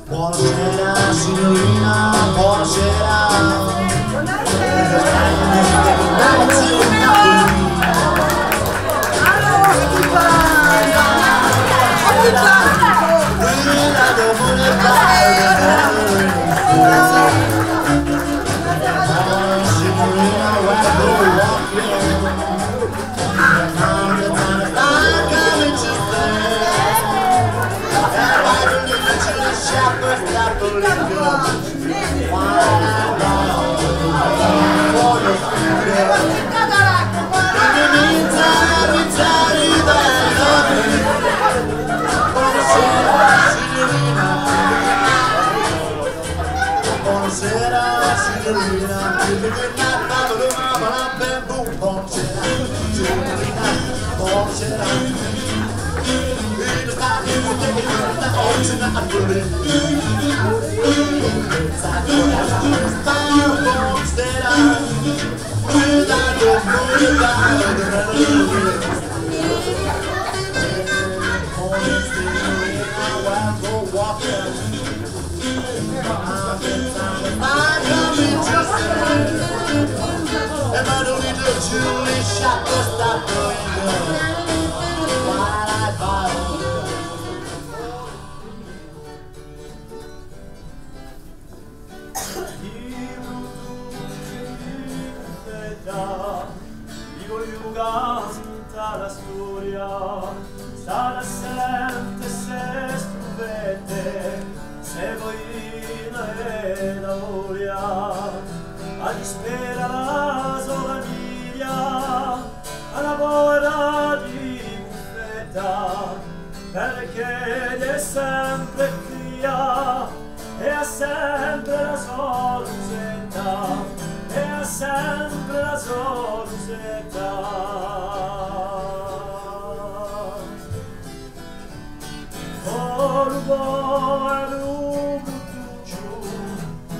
Buonasera signorina, buonasera. La storia sta sempre se stupete se voi non la voglia a dispera la sola miglia alla vora di buffetta perché è sempre cria e ha sempre la sua lucetta e ha sempre la sua lucetta.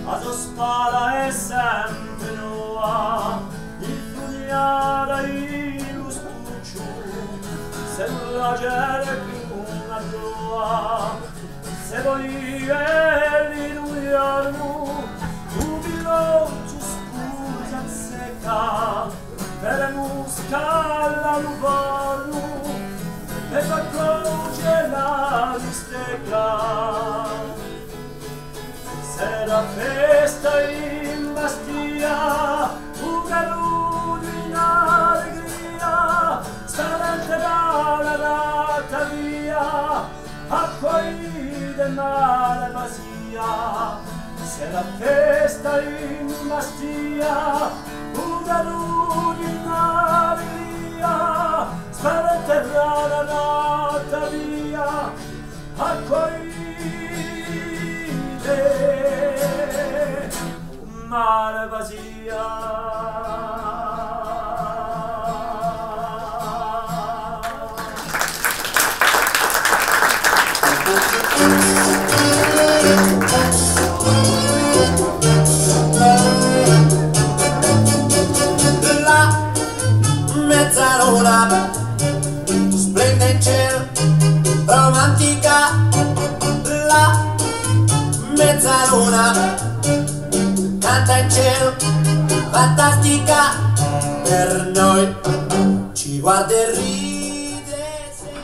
A sua spalla è sempre nuova, il fugnata il stuccio, se non la gere più una tua, se voi quelli nuiarmo, jubiloccio scusa secca, per la musca la lubarno, e fa croce la bistecca. Se la festa in Bastia, Ugarudo in allegria, stavente dalla data via, acqui del mare vasia. Se la festa in Bastia, Ugarudo in allegria, stavente dalla data via, acqui mare vasia. La mezzaluna splende in cielo, romantica. La mezzaluna canta in cielo, fantastica, per noi ci guarda e ride insieme.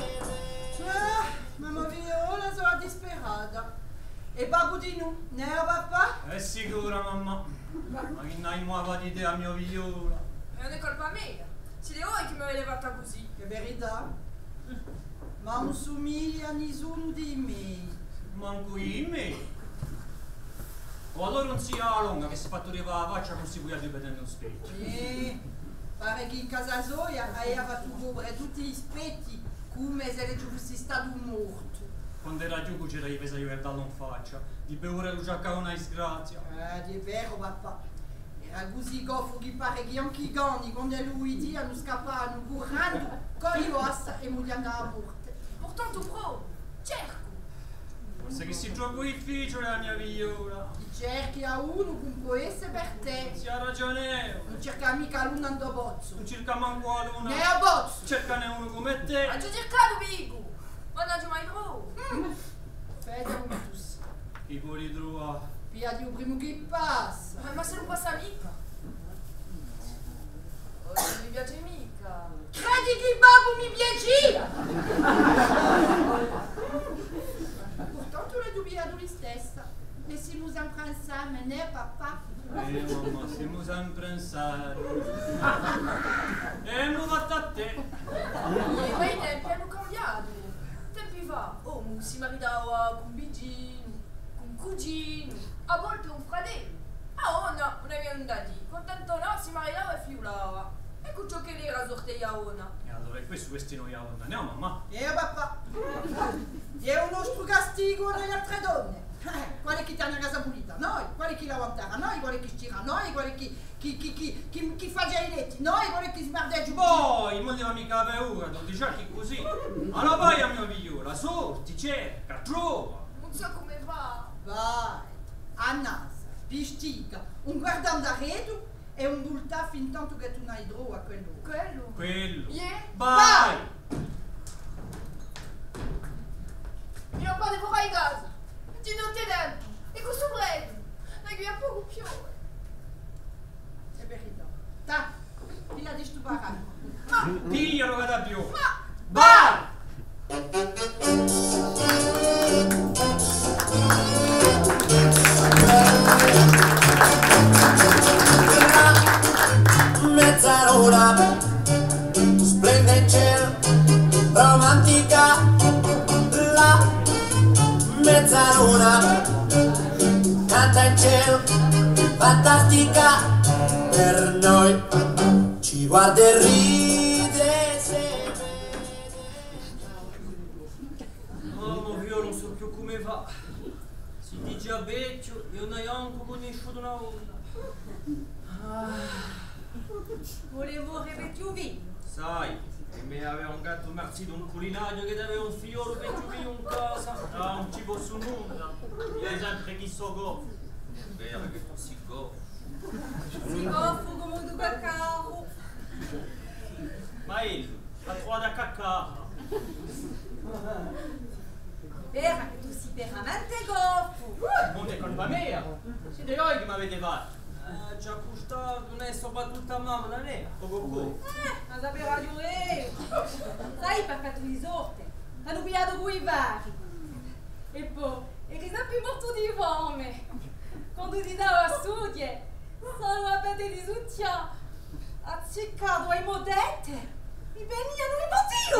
Mamma Viola sono disperata. E babbo di nu, ne ha papà? È sicura mamma, ma che non muova di te a mio Viola. Non è colpa mia, siete voi che mi avete fatta così. Che verità? Ma non somiglia a nessuno di me. Manco in me. O allora non sia lunga che si è fatto arrivare la faccia come si può vedendo un specchio. Pare che in casa sua aveva tutti gli specchi come se le fosse stato morto. Quando era giù c'era gli pesa di guardarlo in faccia, di beure lo giacca una disgrazia. Di vero papà. Era così goffo che pare che anche i gani quando lui dia non scappavano correndo con le ossa e mi andava a morte. Pourtant tu provi, cerco. Forse che si gioca difficile la mia figliola. Ti cerchi a uno che può essere per te. Si ha ragione. Non cerca mica l'uno andò bozzo. Non cerca manco a luna. Ne a bozzo. Cercane uno come te. Ma già cercato, Bigu! Ma non ci mai trovo! Fede un tus. Chi può ritrovare? Via di un primo che passa. Ma se non passa mica! Oh, non mi piace mica! Credi che il babbo mi piaceva? Pourtant tu le dubbi a lui stessa. E si musa un insieme, né papà? Mamma, siamo sempre insieme. E mi fatta a te. Ma i tempi hanno cambiato! Tempi fa, oh, si maritava con bigino, con cugino, a volte un fratello. Ah, oh no, non è venuta da dire. Con tanto no, si maritava e fiulava. Ecco ciò che era sorteglia ona. E allora questi noi a onda, no mamma? Papà. È un nostro castigo delle altre donne. Quale che tiene a casa pulita? Noi. Quale che la aguantara? Noi. Quale che stira? Noi. Quale che fa già i letti? Noi. Quale che sbardeggia giù? Poi, non leva mica paura, non ti cerchi così. Allora vai a mia figliola, sorti, cerca, trova. Non so come va. Vai. A nasa, pistica, un guardando d'arredo e un bulta fin tanto che tu non hai droga a quello. Quello. Yeah. Vai! Mio padre vorrà in casa. Ti non ti dentro. E questo prego. La guia poco più. È verità. Ta, fila di sto baracco. Piglialo che da più. Vai! Mezzaluna splende in cielo, romantica. La mezzaluna canta in cielo, fantastica. Per noi ci guarda e ride se Mamma, io non so più come va. Si dice a vecchio e non hai anche conosciuto una onda. Volevo ripetere vino. Sai, che me aveva un gatto marcito un culinario che aveva un figliolo vecchio in casa. Ah, non ci posso nulla. Io sempre chi so goffo. Vero che tu si goffo. Si goffo come un cacao. Ma il, la tua da cacca. Vera che tu sei veramente goffo. Non è colpa mia. Siete voi che mi avete fatto. Ci ha costato una soprattutto a mamma, non è? Poco. Ma sapeva ragione. Sai perché tu li sorte? Hanno pigliato quei vari. E poi, è che sempre morto di fame. Quando ti dava a studiare, sono a pelle di succia. Azzeccato ai modette. Mi venivano i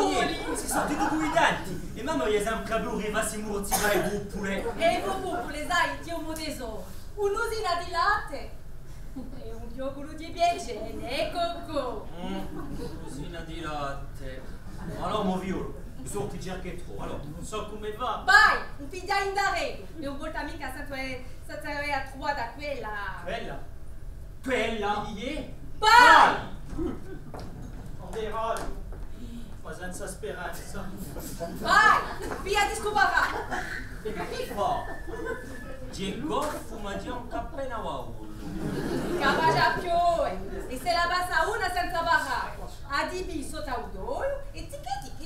motioli. Si sono tutti i denti. E mamma gli è sempre capito che si murzi dai buppule. E i buppule, sai, ti ho un tesoro. Un'usina di latte. E un yogurt di piacere, e cocco. Usina di latte. Allora, mo violo. Mi sono ti cercato. Allora, non so come va. Vai, un figlio in dare. E un volta mica se tu hai a trovare da quella. Quella? Quella? Vai! Non deraglio. Ma senza speranza. Vai, via di scoparà. E che fa? C'è goffo, ma c'è un cappella uovo. Capace più. E se la passa una senza barare. Adibi sotto odore e ticchi.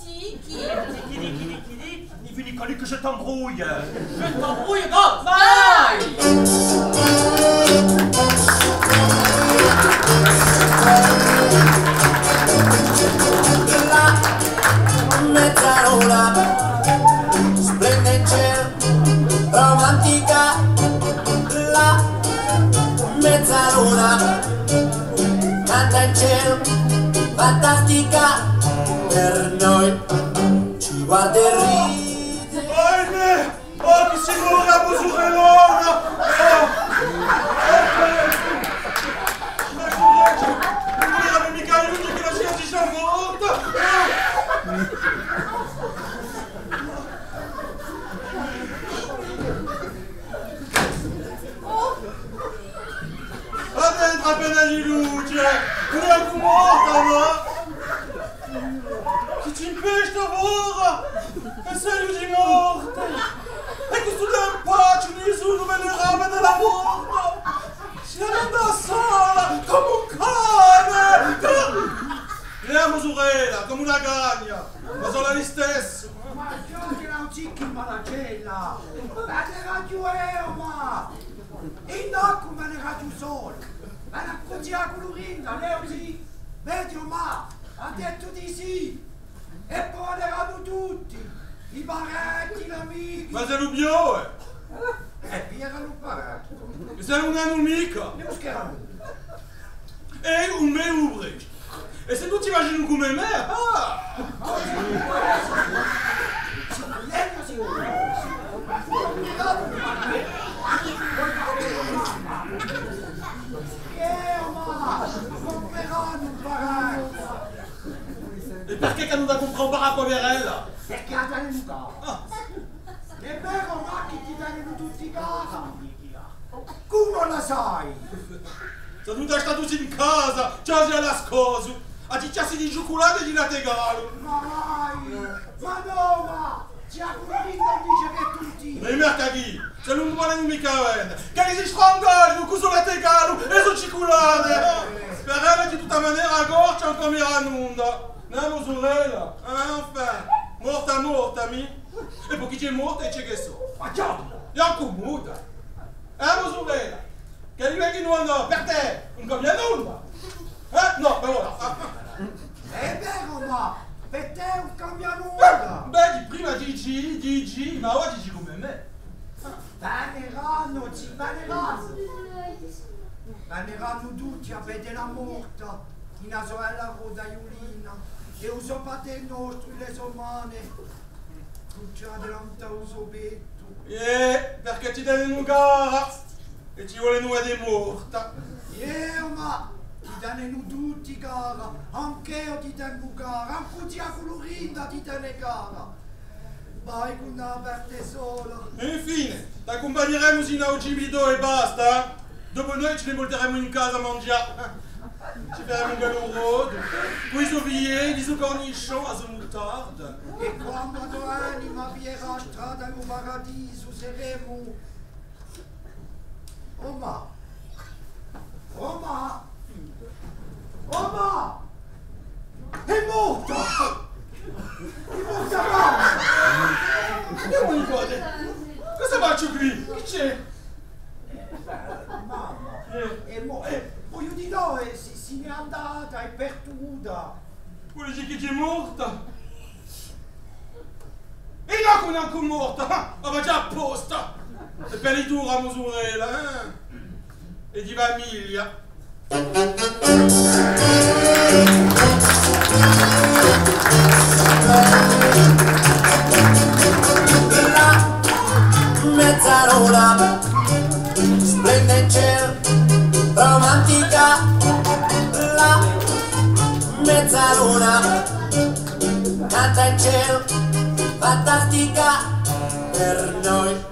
Chi, ni fini con che je t'embrouille. Je t'embrouille, go! Vai! la mezzaluna splende in cielo, romantica. La mezzaluna canta in cielo, fantastica. Per noi ci guarda e ride. Ahimè! Oh, che si muore per l'ora! Non voleva mica venuto che la sia si sia morta! Va dentro appena di luce! Non è anche morta, ma! Che ci impesta ora! E sei di morte! sì, e poi erano tutti, i baretti, gli amici. Ma sei l'ubio, E qui erano parecchi. sei un anno mica. Non scherano. E un me ubri. E se tu ti immagini come me, Legno sicuro. Ma compreranno un parecchio. E perché che non la comprends pas a poverella? Perché ha dato un gara. È vero, ma che ti danno tutti gara. Come la sai? Se tu stai tutti in casa, c'hai già la scosa. A ti chiassi di cioccolata e di latte galo. Ma no, ma ci ha convinto dice che tutti. E i mercati, se non vuole mica vendere. Che si strangolano, cosa latte galo e sono cioccolate. Per ella di tutta maniera a gorcia ancora mi ranunda. Andiamo sorella, enfin. Morta, mi. E poi chi c'è morta e c'è che so. Ma già! Andiamo muta. Andiamo sorella. Che li vedi non per te, non cambia nulla. No, però là. È vero, ma per te non cambia nulla. Beh, di prima dici, ma ora dici come me. Baneranno, ci baneranno. Baneranno tutti a vedere la morta, una sorella rosa Iulina, e uso parte nostro, le somane, cucciate l'anta uso betto. Perché ci danno un gara e ci vuole una di morta. Ma ti danno tutti gara, anche io ti tengo gara, anche ti a colorinda ti tiene gara. Vai con una verte sola. E infine, ti accompagneremo sino a Uccibido e basta. Dopo noi ci ne porteremo in casa a mangiare. Ci faremo un galon rodo, poi i ovieri, i cornichon, a moutarde. E quando l'anima viera a strada al paradiso saremo. Oma! È morta! È morta mamma! Andiamo in code. Cosa faccio qui? Chi c'è? Mamma! Voglio dire, no, si è andata, è perduta. Vuole dire che c'è morta? E no, che non è ancora morta! Ma già apposta! E per i dura a sorella, E di famiglia. La mezz'ora splende in cielo, romantica. La mezz'ora canta in cielo, fantastica. Per noi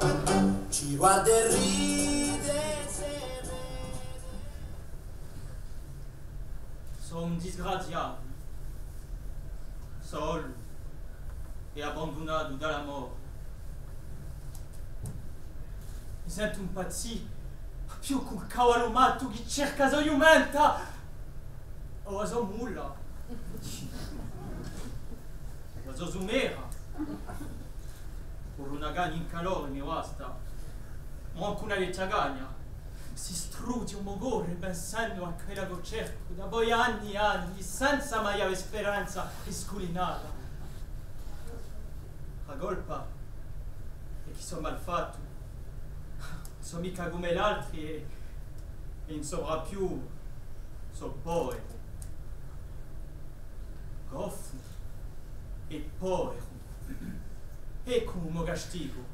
ci guarda e ride se vede. Sono un disgraziato, solo e abbandonato dalla morte. Mi sento un pazzì, più che un cavallo matto che cerca la jumenta. O a mulla. O a sumera. Per una gagna in calore mi basta. Ma anche una leccia gagna. Si strugge un mogore pensando a quella che cerco da poi anni e anni, senza mai avere speranza e sculinata. La colpa è che sono malfatto. Sono mica come gli altri e in sovrappiù sono povero. Goffo e povero. Ecco un castigo.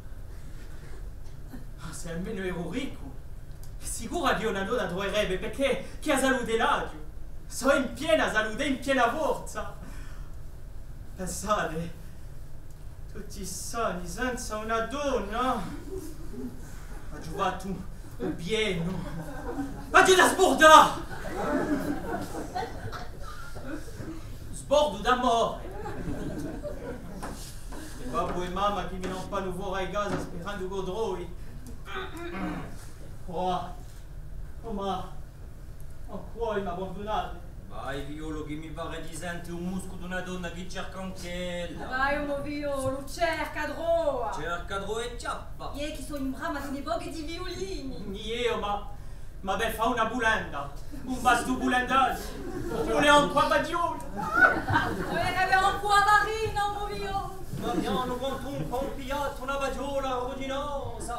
Se almeno ero ricco, sicuro che una donna troverebbe perché chi ha salute l'agio. Sono in piena salute, in piena forza. Pensate, tutti sani senza una donna. Ha giovato un pieno. Ma ti da sborda! Sbordo d'amore. E babbo e mamma che mi non pas nous voir a casa sperando godroi. Ma poi mi abbandonate. Vai Violo che mi pare di sentire un musco di una donna che cerca anch'ella. Vai, un violo, cerca droa. Cerca droa e ciappa. Ie che sono in brama di boghe di violini. Io, ma Ma beh, fa una bulanda, un bas du bulandage. On est en quoi badiole? On est en quoi marine, mon vieux. Ma bien, nous comptons pompiat, una bagiola, ordinanza.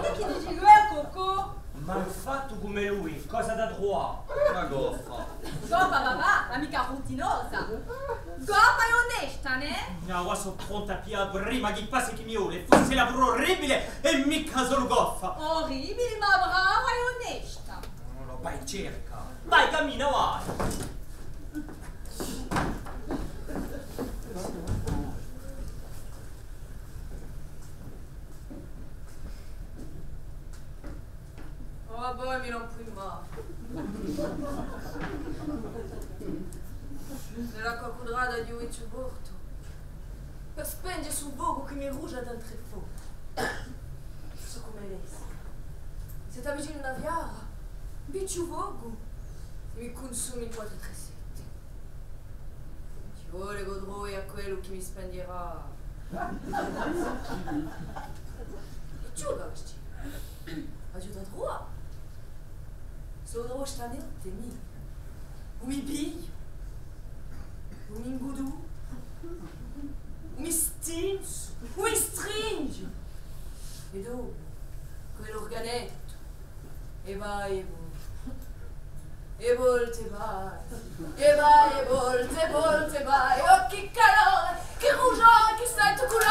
E chi dici lui è Coco? Ma fatto come lui, cosa da droit? Una goffa. Goffa papà, ma mica routinosa. Goffa è onesta, ne? No, sono pronta a pia prima che passi che mi vuole. Fosse lavoro orribile e mica solo goffa. Orribile, ma brava e onesta. Non lo vai in cerca. Vai, cammina, vai. Oh, poi mi rompo in mano. Nella quadrada di un ciuborto. Per spengere sul vogo che mi rugia dal trefo. So come lei. Se ti avvicini una viara, bicci vogo e mi consumi 4 tresetti. Ci vuole godroi a quello che mi spenderà. E ciuga, vesti. Aiuta droit. Sono stanete mi. O mi biglio. O mi ingudu. O mi stinzo. O mi stringe. E dopo, quell'organetto. E vai e volte. E volte vai. E vai e volte vai. Oh che calore, che rugione, che sento colore.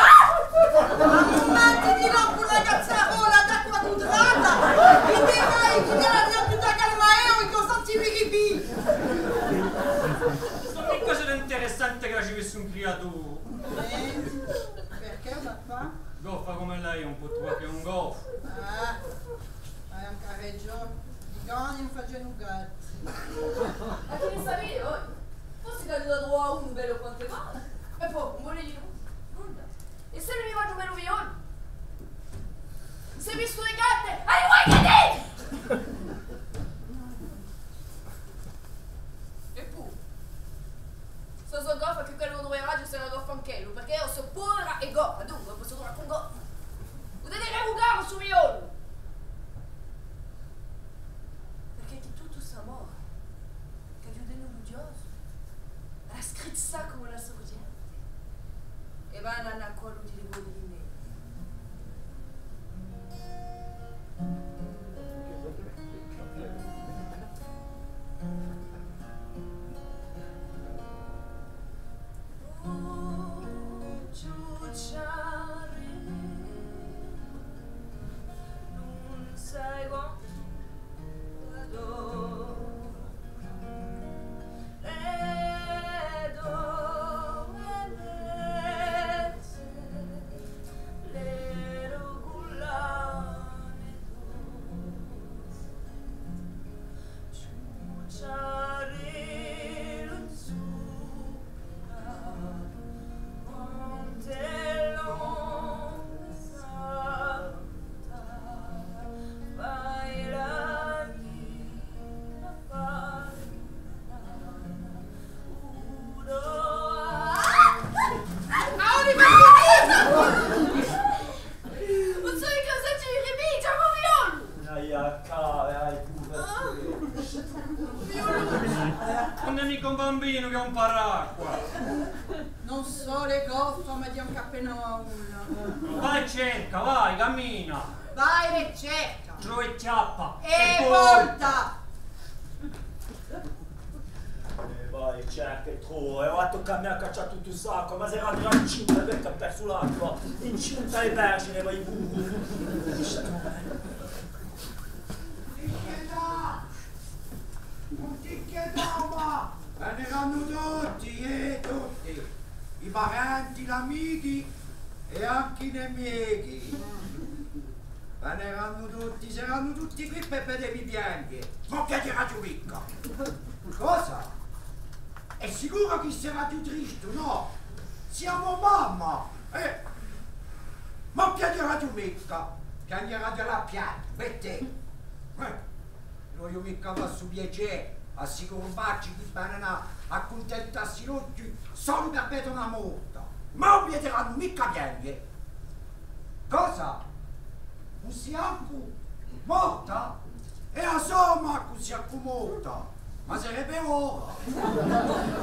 Ma ti dirò con la cazzarola d'acqua tudrata. E te vai che la mia più da calmaeo e con santi ribi. Ma che cosa di interessante che ci messo un criato? Perché papà? Goffa come lei è un po' tua che un goffo. Ah, hai un carreggio di gani non faccio un gatto. Ma che ne sapevi voi? Forse che da droit a uno bello quante volte. E poi, non volevi nulla. E se non mi faccio bello violo? Se mi sto le gatte, hai vuoi che E poi, se sono goffa che quello dove raggio sarà goffa anche lui, perché io sono pura e goffa, dunque posso durare con goffa. Potete revugare su violo. Perché che tutto sta amore, che aiuta noi ludioso, ha scritto ça come una sorgente. E va a nanna quello di rivolgo di me. Non sai quanto Non è mica un bambino che è un paracqua. Non so le goffa ma di un cappenola. Vai cerca, vai, cammina. Vai e cerca. Giù e chiappa. E poi- volta. Vai, cerca e trova, e ho fatto che mi ha cacciato tutto il sacco, ma se era già incinta perché ha perso l'acqua, incinta e vergine, vai Non ti chiediamo, veneranno tutti, tutti, i parenti, gli amici e anche i nemici. Veneranno tutti, saranno tutti qui per vedere i bianchi. Ma che ti raggio picca? Cosa? È sicuro che sarà più triste, no? Siamo mamma, Ma piangerà tu mica, piangerà della pianta, per te. Noi mica va su piacere, a sicurarci di banana, accontentarsi tutti, solo per vedere una morta. Ma non vedranno mica piangere. Cosa? Un siamo morta? E a so, ma così accomota. Ma sarebbe ora.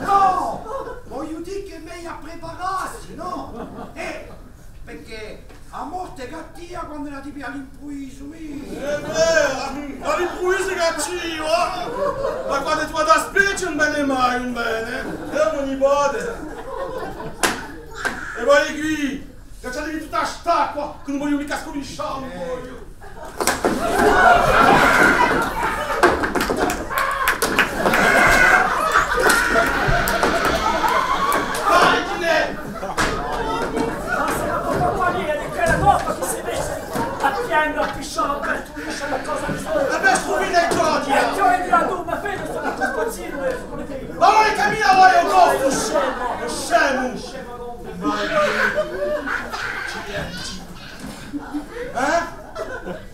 No! Voglio dire che è meglio prepararsi, no? Perché a morte gattia quando la tipi all'improvviso. È vero, all'improvviso gattia, ma quando tu da specie non bene mai, non bene. È un nipote. E vai qui, che c'è di tutta sta qua, che non voglio mica scominciare, non voglio. A pisciare per tu dici una cosa di solo. Vabbè, stupida e gioia! E tu hai la tua fede, sono tutto spazzino e come te. Ma vai cammina, vai a posto! Scemo! Scemo!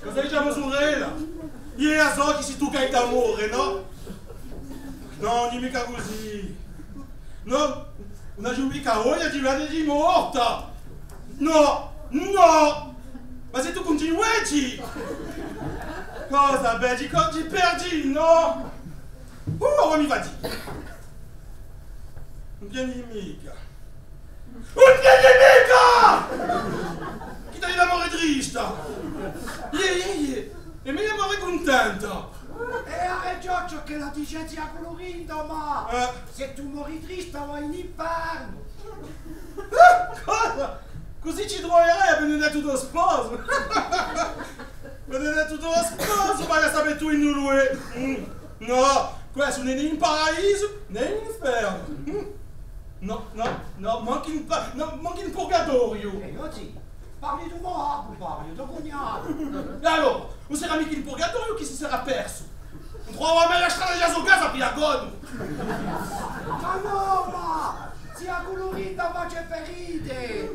Cosa diciamo sorella? Ieri a so che si tu hai d'amore, no? No, non mica così. No, una giubica voglia di vedere di morta! No! No! Ma se tu continui, cosa, Beggi? Ti perdi, no? Ora mi va di. Non vieni mica. Non vieni mica! Chi ti l'amore triste? E me l'amore contento. E a Giorgio che la dice sia colorita, ma se tu mori triste vai in inferno. Cosa? Così ci troverai a Benedetto dello sposo! Benedetto dello sposo, ma che sapete tu in lui? No, questo non è in paradiso né in inferno! No, manca in purgatorio! E oggi parli di morto, parli di cognato! E allora, non sarà mica in purgatorio che si sarà perso? Non trova mai la strada già su casa per agono! Ma no, ma! Sia colorita ma c'è ferite!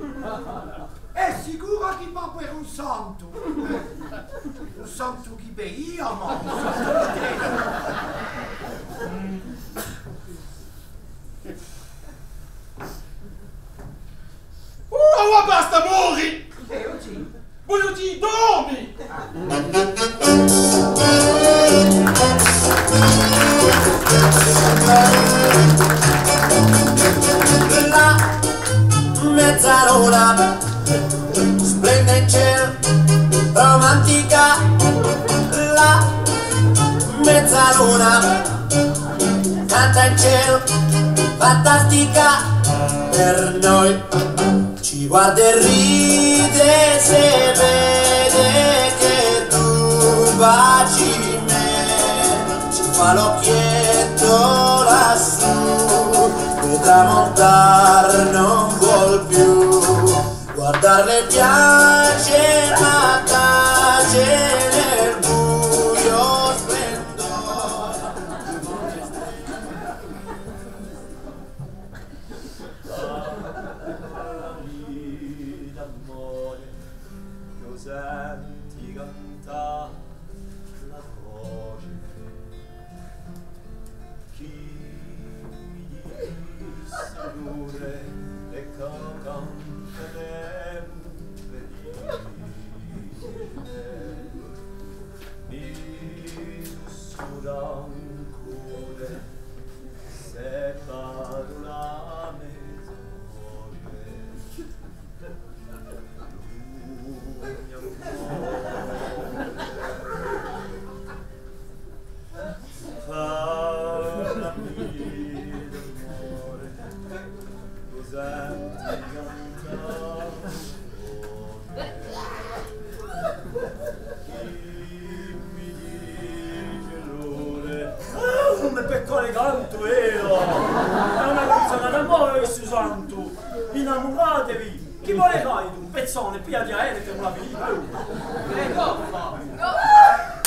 È sicuro che papà era un santo! Un santo chi beia, ma un santo Ma basta, mori! E oggi? Voglio dire, dormi! La mezzaluna splende in cielo, romantica. La mezzaluna canta in cielo, fantastica. Per noi ci guarda e ride se vede che tu baci me, ci fa l'occhietto lassù, e tramontar non vuol più, guardarle piace ma tace nel buio splendore. D'amore, io senti cantare la voce. Chi mi disse pure e canteremo mi sussurra un cuore se parlo la mezz'ora. Come peccone canto io! È una canzone d'amore questo santo! Innamoratevi! Chi vuole fare tu? Un pezzone, pia di aereo che non la vita! No,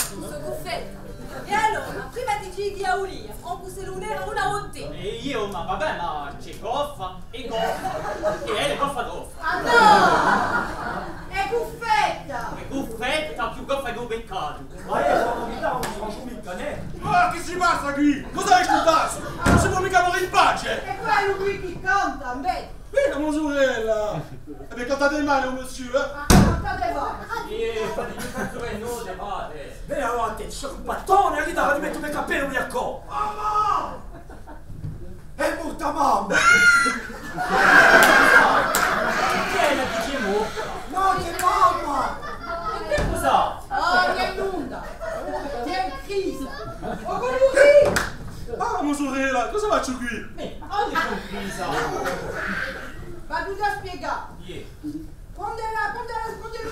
sono cuffetta. E allora, prima di giri a Ulia, ho busse l'unera una rotte. E io, ma vabbè, ma c'è goffa e goffa. E è goffa goffa. Ah no! È cuffetta! E buffetta più goffa che un peccato. Ma io sono mi dà un franco mica, ne? Ma che si passa qui? Cosa hai ascoltato? Non si può mica morire in pace! È quello qui che canta, invece! Vieni, mia sorella! Avete cantato male, monsieur? Ah, cantate voi! E fate più canzone non le fate. Bene, allora te, c'è un battone, gli dava di mettere il cappello via qua. Mamma! È morta mamma! Che è la dice morta? No, che mamma! Che cosa? Oh, che inunda! Che crisi! Oh, così! Ah, mia sorella, cosa faccio qui? Oh, che compresa! Vado a spiegare. Yeah. Quando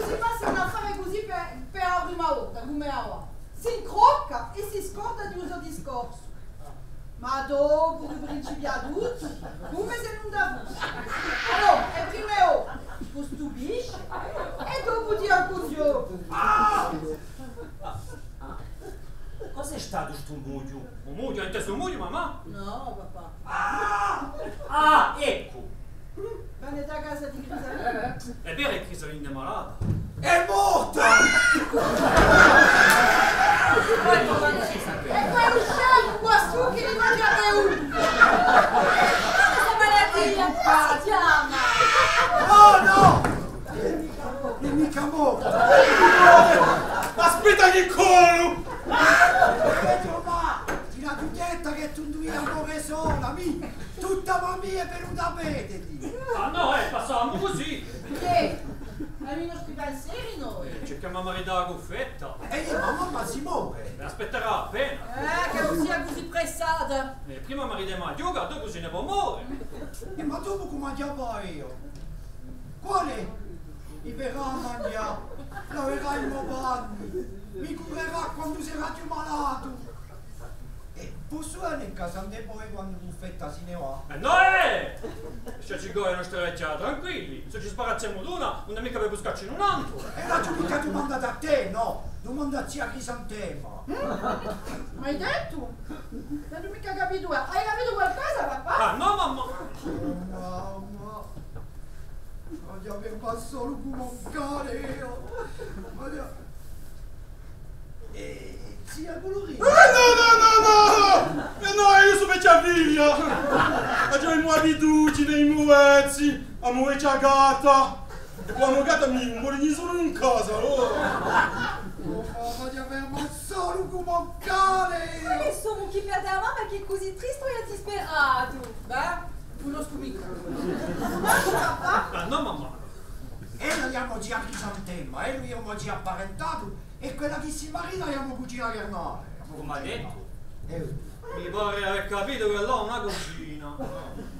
si passa un affare così per la prima volta, come ora, si incrocca e si scorda di uso discorso. Ma dopo che principia tutti, come se non da voi. Allora, è prima ora, tu stupisci e dopo ti accusi. Cos'è stato sto muglio? Un muglio? Hai inteso un muglio, mamma? No, papà. Ah, ecco! Viene da casa di Crisalina. È vero che Crisalina è malata? È morta! E quello scemo qua su che ne mangiate uno. Questa malattia chiama! No, no! È mica morta! Aspetta che colo! Ma ti l'ha detta che tu devi amore sola, mi! Tutta mamma è venuta a vederti! Ah no, passiamo così! Che? Hai uno scrivenseri noi? Cerchiamo a ridare la cuffetta. E ma mamma si muove! Aspetterà appena. Che non sia così pressata. Prima mi ridemo a yoga, dopo se ne può muovere. E ma dopo come andiamo io? Quale? Mi verrà a mangiare, laverà i miei panni, mi curerà quando sarà più malato. E posso andare in casa andare poi quando buffetta se ne va? No, se ci goia nostra vecchia, tranquilli. Se ci sparazziamo d'una, non è mica per buscarci in un altro. E la tu mica domandata a te, no? Domandaci a Crisantema. Ma hai detto? Non ho mica capito. Hai capito qualcosa, papà? Ah, no, mamma. Oh, mamma. Voglio aver solo come un cane io. Voglio... Zia colorita. No! No, io sono vecchia figlia! Ho le mie abitudini, i miei vezzi, la mia vecchia gatta. E quando gatta mi muore solo in casa, Oh, voglio aver solo come un cane io. Ma insomma, chi perde la mamma che è così triste e disperato? Beh, conosco mica. Ah, no, mamma. E noi abbiamo già Crisantema, e lui abbiamo già apparentato, e quella che si marita abbiamo cucina Gernale. Come ha detto? Mi Mi pare di aver capito che là è una cucina.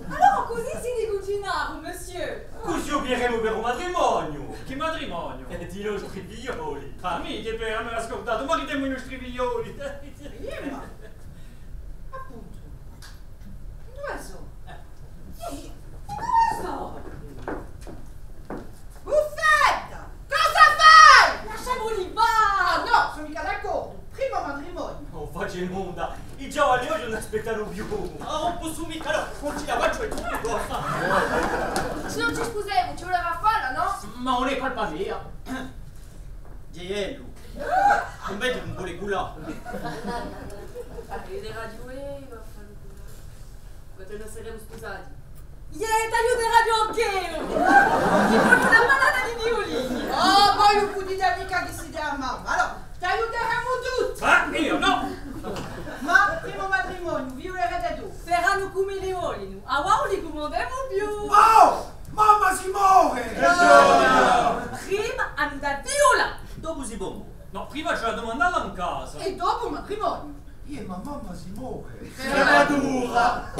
Allora così si di cucinare, monsieur? Così obbieremo per un matrimonio. Che matrimonio? Di nostri figlioli. Ah, mica per me l'ha scordato, ma ridemo i nostri figlioli. Ma appunto. Dove sono? Cosa? Buffetta! Cosa fai? Lasciamoli Ah va! no, sono mica d'accordo. Prima matrimonio. Non faccio onda. I giovani oggi non aspettano più. Ah, non posso mica, non ci la faccio e tutto cosa. Se non ci scusiamo, ci voleva farla, no? Ma non è colpa mia. Geiello. Non vedi un po' le culo. Io radio vaffanculo. Quando non saremo sposati. Taglio di radio anch'io! Ti voglio una malata di violini! Oh, poi non puoi dire mica che si dà a mamma. Allora, ti aiuteremo tutti. Ah, io no! Ma primo matrimonio, violerete tu. Saranno come le olino, a wow li comandiamo più! Oh! Mamma si muore! Prima hanno da viola! Dopo si può. No, prima c'è la domandata in casa. E dopo matrimonio. Ma mamma si muore! È dura!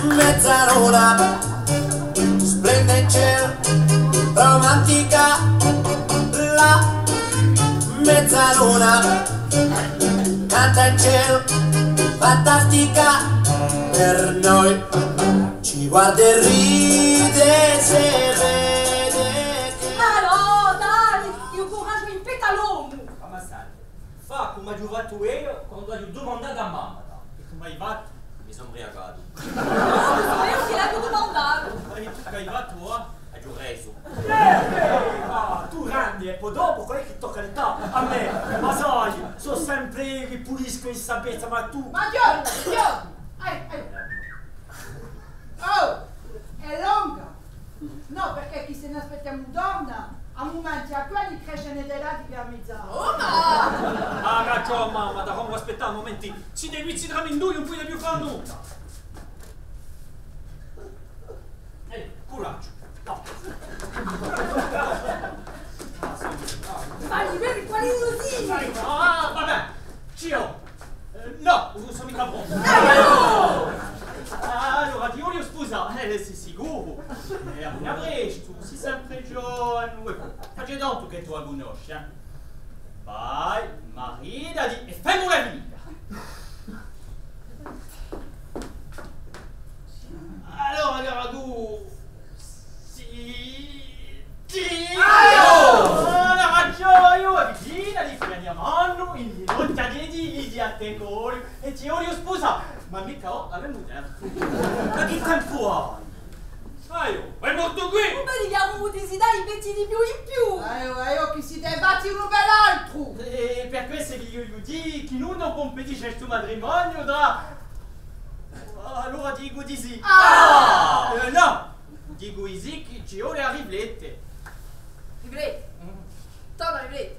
Mezzaluna splende in cielo, romantica. La mezzaluna canta in cielo, fantastica. Per noi ci guarda e ride se vede che... Allora, dai, io coraggio in petalomo! Ma sai, fa come ho fatto io quando ho domandato a mamma. E come hai fatto? Mi sono ubriacato. No, io che l'avevo domandato! E tu che hai fatto, Ho reso. Tu grandi e poi dopo quello che tocca l'età a me. Ma sai, sono sempre io che pulisco in sabbezza, ma tu... Ma Dio! Dio! Oh! No, perché chi se ne aspettiamo donna, a momenti a quelli cresce nella di gamizza. Oh, ma! Ha ragione, mamma, da come aspettare un momento. Si devi ci in due, non puoi più fare nulla. Coraggio. No. Fagli bere quali illusini! Ah, vabbè! Cio! No, non sono mica pronto! Allora, ti voglio sposare, sei sicuro? Appena presto, sei sempre giovane. Faccio tanto che tu la conosci, eh? Vai, maridati e fammi la vita! Allora, cara, tu... La ragione, io vicina di Fianiamano, in rotta di a te cori, e ti voglio sposare, ma mica ho la mujer. Ma che tempo hai? È morto qui! Come vediamo di dare i pezzi di più in più! Io chi si deve battere uno per l'altro! E per questo che io gli dico che non competice questo matrimonio da... Allora dico di sì. No! Dico sì che ci vuole a riflettere. Rifletti? Torna, rifletti.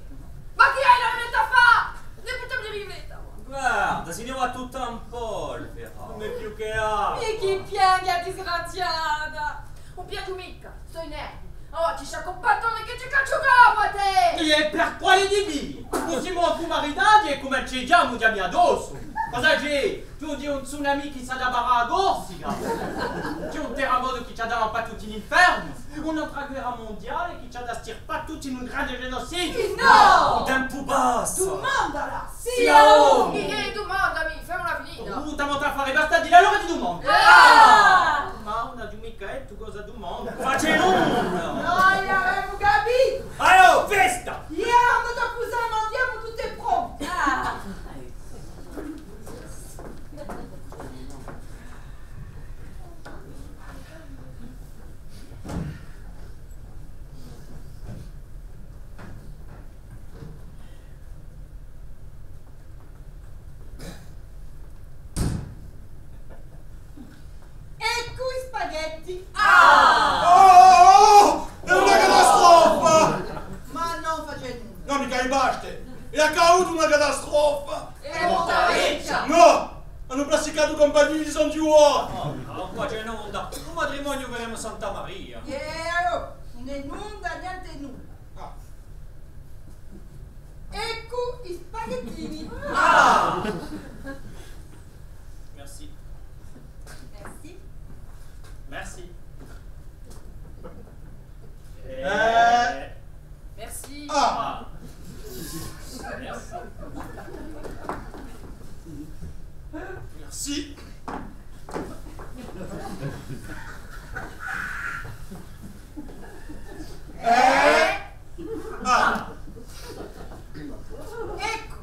Ma chi hai la rifletta a fare? Ne facciamo di rifletta. Guarda, si ne va tutta un polvere. Non è più che altro. E chi pianga disgraziata! Non piace mica, sto in nervi. Oh, ci sei compattone che ci caccio capo a te! E per quale di lì? Non siamo ancora maritati e come ci diamo di addosso? Cosa c'è? Tu di un tsunami che si adabara a Corsica? C'è un terremoto che ci adabara tutti in inferno? Un'altra guerra mondiale che ci adastirpa tutti in un grande genocidio? No! Un tempo basso! Tu mandala! Sì, oh! E domandami, fammi una finita. T'amo a fare basta di allora ti domando. Ma una di mica e tu cosa domandi? Facciamo una! Noi avremo capito! Allora, festa! Io ero andato a accusare, ma andiamo tutte pronte! Ecco i spaghetti! Oh! È una catastrofe! Ma non facendo nulla! No, mica i baste! È accaduto una catastrofe! E Montareccia! No! Hanno plasticato compagnie di San Giuoco! No, qua c'è un'onda. Un matrimonio verremo a Santa Maria. Né nulla, niente nulla! Ecco i spaghettini! Merci. Merci! Merci. Merci. Merci! Ecco!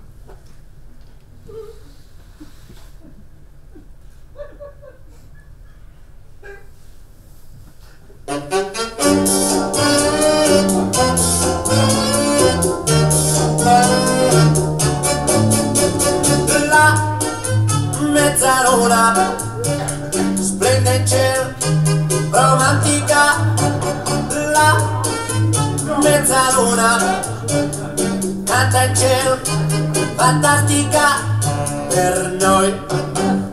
La mezzaluna splende in cielo, romantica. La mezzaluna canta in cielo, fantastica. Per noi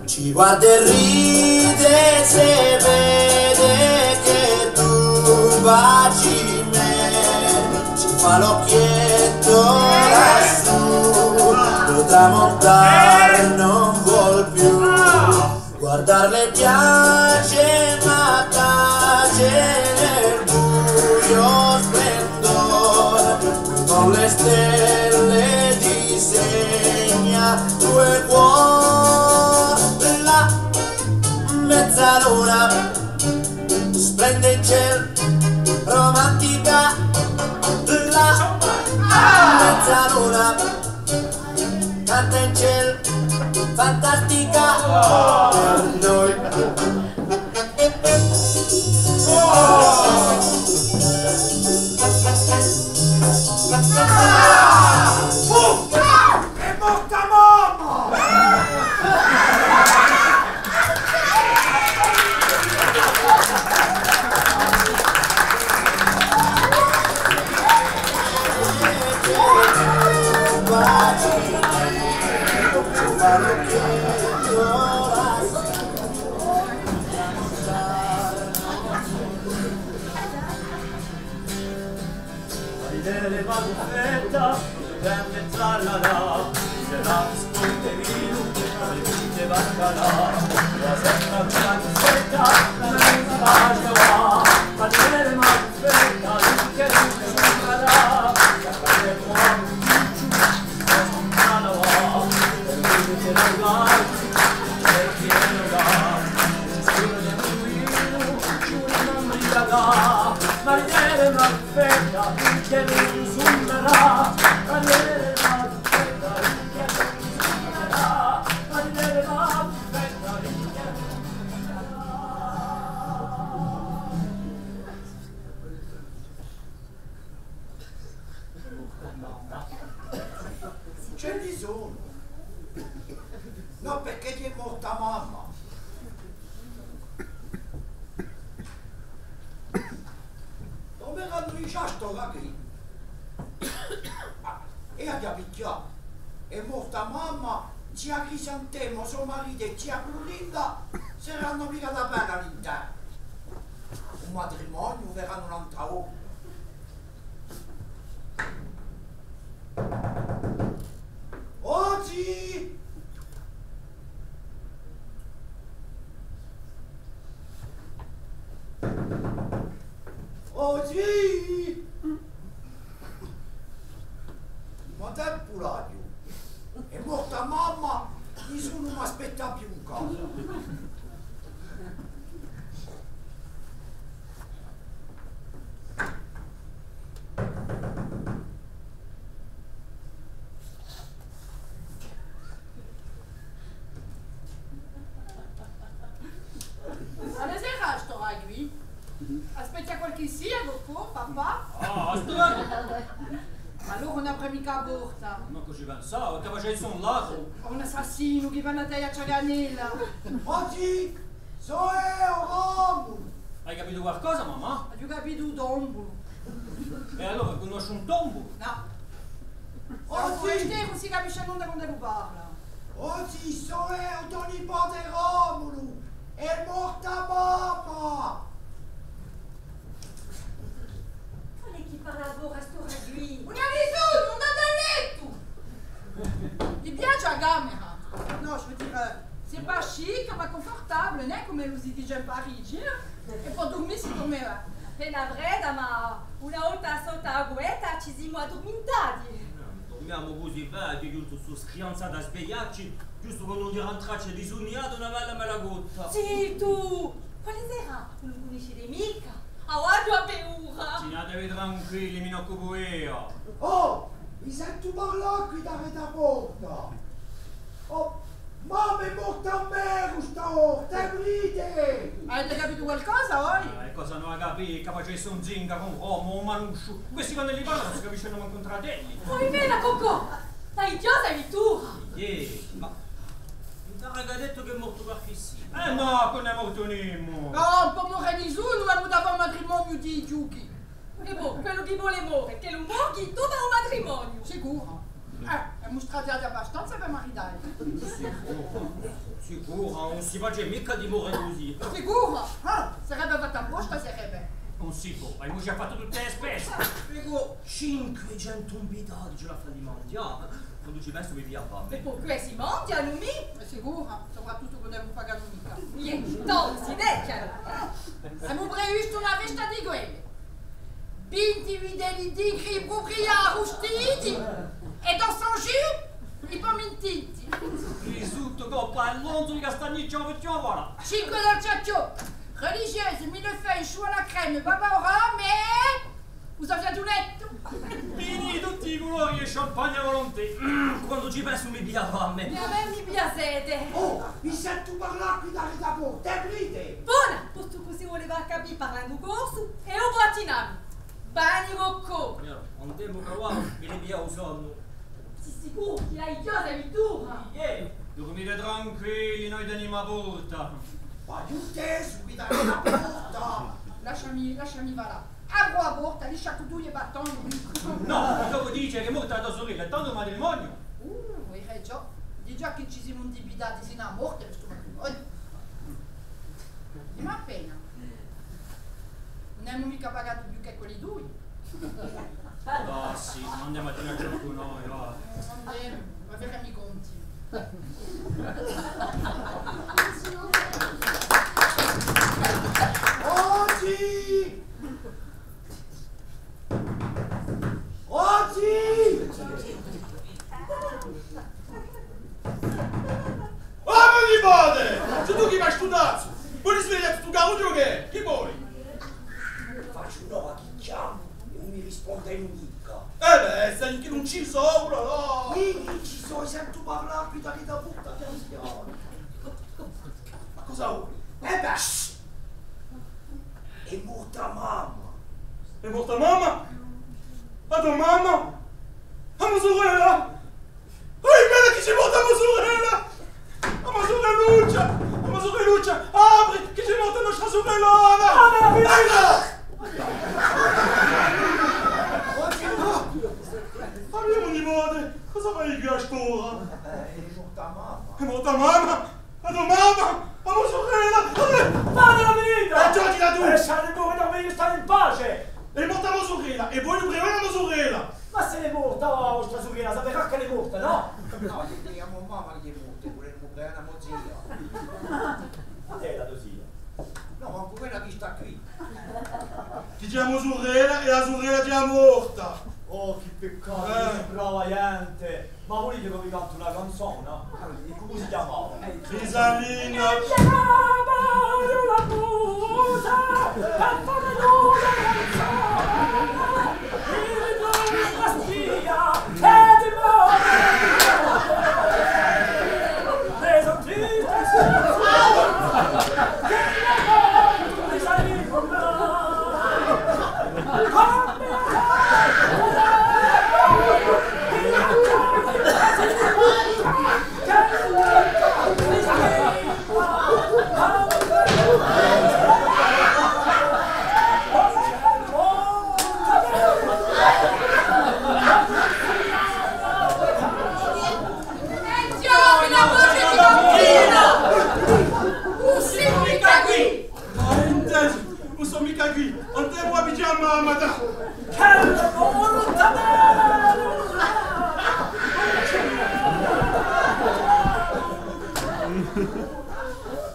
ci guarda e ride se vede che tu baci me. Ci fa l'occhietto lassù, lo tramontare non vuol più. Guardarle piace ma tace nel buio splendore, con le stelle disegna due cuori. La mezzaluna splende in cielo, romantica. La mezzaluna canta in cielo, fantastica. Per noi È morta mamma! delle maguffetta, prende trallala, se la risponde vino, le vite baccalà, la setta una maguffetta, la mezza pace va, ma delle maguffetta, che non si suonerà, la calle muore un picciu, la scontana va, per lui che lo guardi, per chi lo guardi, si scrive nel ruino, ci non brigaga, ma delle maguffetta, che non suonerà, ma delle maguffetta, che non suonerà, ma delle maguffetta, che non C'è bisogno. No, perché ti è morta mamma. Dove erano i giasto qui? E a picchiato. È morta mamma, zia Crisantemo, suo marito e zia Clorinda saranno mica da bene all'interno. Un matrimonio verranno un'altra ora. Oggi! Oggi! Ma del puradio! È morta mamma, nessuno mi aspetta più in casa. Buonasera, sto qui. Aspetta qualche sia, dopo, papà. Ah, strano! Ma allora non avrei mica aborta. Ma così pensavo, che facevi su un lato. Un assassino che va a te a Ciaganella. Oggi sono Romolo! Hai capito qualcosa, mamma? Hai capito un tombo? E allora conosci un tombo? No. Oggi, Non si capisce nulla quando lo parla. oggi sono tuo nipote Romolo! È morta mamma! Qual è chi parla ora a sto ragui? Non ha nessuno, non ha letto! Gli piace la camera? No, je veux dire, c'est pas chic, ma confortable, né? Come lo si dice in Parigi. E poi dormire si dormeva. Appena vreda, ma una volta sotto la guetta ci siamo addormentati. Dormiamo così vecchi, giusto su scrianza da svegliarci, giusto quando di rentrarci disuniato una bella malagotta. Sì, tu! Quale sera? Tu non conosci mica? A guardo a paura! Tenatevi tranquilli, mi occupo io. Oh! Mi sento parlare qui da porta! Oh! Mamma è morta a me questa volta! Aprite! Avete capito qualcosa, oi? E cosa non ha capito? Che facesse un zinga con Romo, un manuscio. Questi quando li parlano si capiscono manco un fratelli. Poi vera, Coco! Dai, Dio, sei tu! Ma... Mi ha detto che è morto qualche sì. No, che ne è morto Nemo. No, per morire nessuno, ma aveva un matrimonio di giuchi. E boh, quello che vuole morire, che lo morghi, tu vai un matrimonio! Sicuro? È mostrata abbastanza per maritare. Sicuro, non si faccia mica di morire così. Sicuro? Sarebbe fatta apposta, sarebbe. Non si può, hai già fatto tutte le spese. Sicuro. 500 invitati ce la fa di mangiare. Quando ci penso mi via E fame. poi questi mondiano, mi? È sicuro? Soprattutto quando non pagano mica. Niente, non si decchiano! Abbiamo previsto una festa di quelle. 20 fideli digri proprietari ustiti e dans son jus i pomentiti. Risotto coppa e lonzo di castagniccio per voilà. 5 dolciaccio, religieuse, millefeuille, chou à la crème, baba au rhum et... Vous avez un letto? Vini di tutti i colori e champagne a volontà. Quando ci penso mi via fame. E a me mi piacete! Oh! Mi sento parlare qui da porta! Aprite! Buona! Tutto così voleva capire parlando corso e ho patinato. Bagni Rocco! Andiamo a qua, mi ne via un sonno. Sei sicuro che hai Dio sei tu? Dormite tranquilli, noi teniamo a porta. Ma tutte qui da porta! Lasciami va là. Apro a porta, lì sciacquedugli e battoni. No, dopo dice che è morta la tua sorella, tanto matrimonio. Vuoi già? Di già che ci siamo indebitati sino a morte questo matrimonio. Ma appena. Non abbiamo mica pagato più che quelli due. Ah sì, andiamo a tenere gioco noi, va. Va faire i conti. Oggi! Oggi! Oh, mon nipote! Se tu chi vai studiato? Vuoi svegliare tutto caro che? Chi vuoi? Faccio un'ora che chiamo e non mi risponde mica. Beh, sai che non ci sono, no? Io ci sono, sento parlare qui da butta canzone. Ma cosa vuoi? Beh, è morta mamma. È morta mamma? La tua mamma? La mia sorella? Bella che c'è morta la mia sorella! La mia sorelluccia! La mia sorelluccia! Apri che c'è morta la nostra sorellona! Oggi no! Abbiamo un nipote! Cosa fai qui a st'ora? È morta mamma. È morta mamma! La tua mamma! La mia sorella! Fate la vita! Giochi da tu! Lasciate voi dormire, stare in pace! È morta la mia sorella! E voi non la mia sorella! Ma se è morta la vostra sorella, sapete che è morta, no? No, gli chiediamo mamma che è morta, vorremmo bene una mozia. Ma è la tua zia? No, ma quella che sta qui. Ti chiamo sorella e la sorella già morta! Oh, che peccato, brava gente! Ma volete che vi canto una canzone? E come si chiamava? Risalina!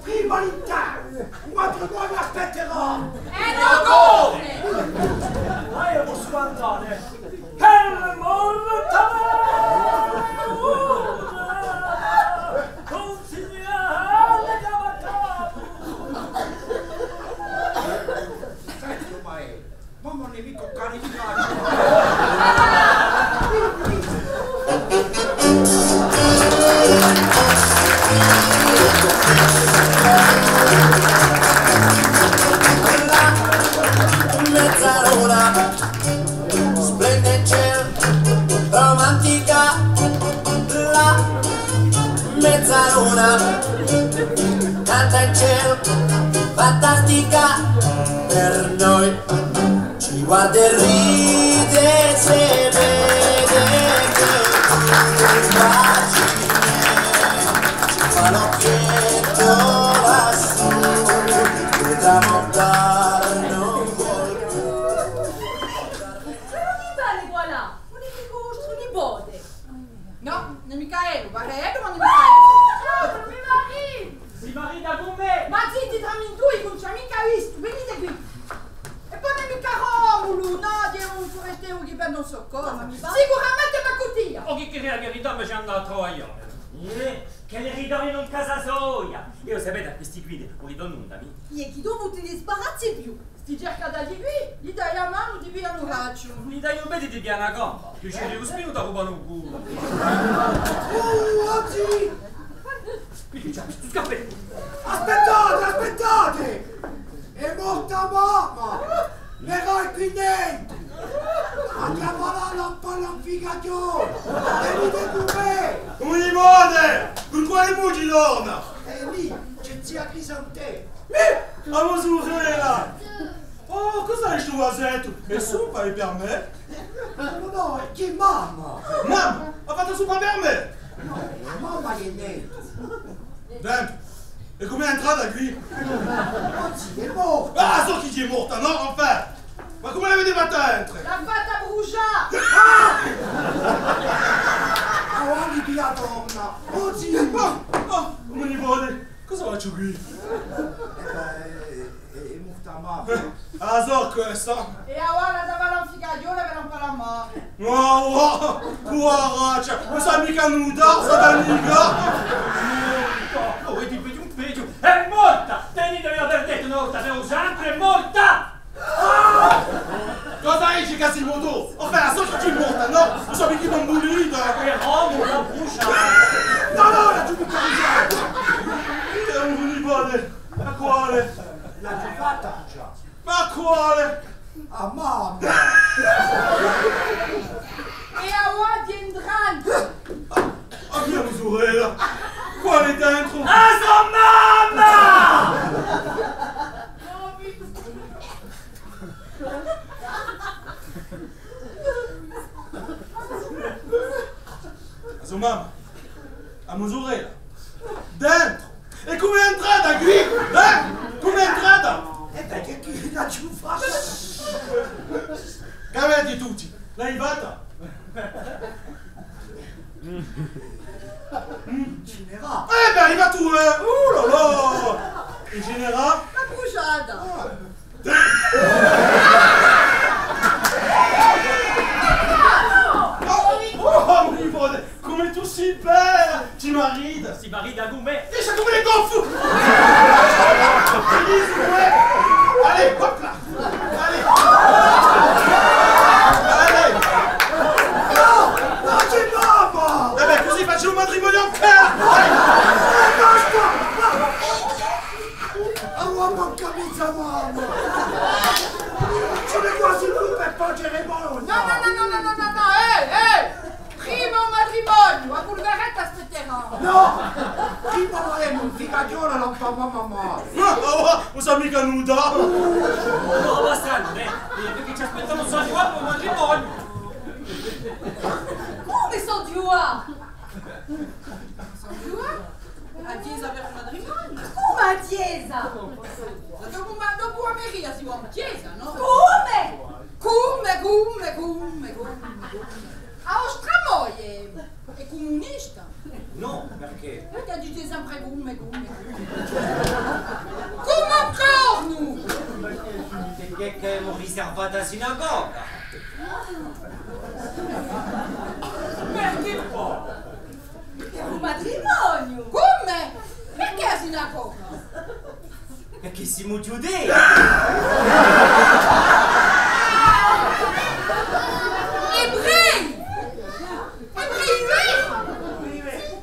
Rivalità! Un matrimonio aspetterò! E non come! Ma io posso cantare! Che morta consigliare cavalcato! Senti, Mael, ma non è mica un cane di caccia! Mezzaluna splende in cielo, romantica la mezzaluna canta in cielo, fantastica per noi, ci guarda e ride se vede che immagine ci fa l'occhietto lassù e da montare non vuol più. Voilà, on est che vostro nipote. No, non è Michaelo, guarda, ma non è Michaelo. Mi marito! Si marita con me! Ma zitti, trammi in due, non c'è mica visto, venite qui. E poi non è mica Romulu, no, Dio, non può restare un che non so cosa. Sicuramente ma cottia. O chi che la verità mi ci andava a trovare? Che le ridono in casa soia! Io sapete a questi qui non li do nulla, mi? E chi dovuti ne sbarazzi più? Sti cercata di qui, gli dai la mano, ti via un raccio. Gli dai un pezzo di piana gamba, che ci devo spinuto a rubare un culo. Oggi! Qui c'è questo scappetto! Aspettate, aspettate! È morta mamma! L'eroe qui dentro! A cavalare un po' l'amplificatore! Venite con me! Un nipote! Con quale voce torna? E lì c'è zia Crisantè! La mia sorella! Oh, cos'hai sto vasetto? E suppa è per me? No, è che mamma! Mamma, ha fatto suppa per me! No, mamma è dentro! Dentro! E come è entrata qui? Oggi è morta! Ah, so chi ci è morta, no? Enfin! Ma come l'avete fatta entrare? L'ha fatta bruciare! Puscia! Avanti via donna! Oh zio! Come nipote, cosa faccio qui? È morta mamma. Ah, so questa! E ora dava l'anficaglione per un po' la morte. No, cuaraccia, non sa mica nuda, sa mica! Oh, e di più un peggio! È morta! Teni devi aver detto una volta, devo sempre è morta! Cosa dici che si muto? Ho fatto la sorte di morta, no? Non so mica non bulita! E uomo, la buscia! No, la giudicata! È un nipote, ma quale? La giocata già! Ma quale? Ah mamma! E ora diendran! Abbiamo sorella! Quale dentro? A sua mamma! A sua mamma! A mia sorella! Dentro! E come è entrata qui? Come è entrata? E perché chi la giufata? Che avete tutti? L'hai fatta? Cinera! Beh, arriva tu, là là! In generale? La pusciata! Oh, mio nipote, come tu sei bella! Ti marita! Si marita a gourmet! Deixa come le gonfo! Allez, hop là! Allez! Allez! No, c'è mamma! Eh beh, così faccio un matrimonio a casa! Allora manca mezza mamma! Ce n'è quasi lui per pagare buono! No, prima un matrimonio, a Bulgaretta aspetterò. No! Prima vorremmo un figaglione e non fa mamma! Non sa mica nuda! No, abbastanza, perché ci aspettano soldi qua per un matrimonio! Come sono già? A chiesa per un matrimonio. Come a chiesa? Dopo a Meria si va a chiesa, no? Come? Come? A Ostramoie è comunista. No, perché? Perché dice sempre come. Come ancora nous? Perché non riservata a sinagoga? Perché poi? È un matrimonio! Come? Perché a sinagoga? Perché siamo giudei! Ebrei!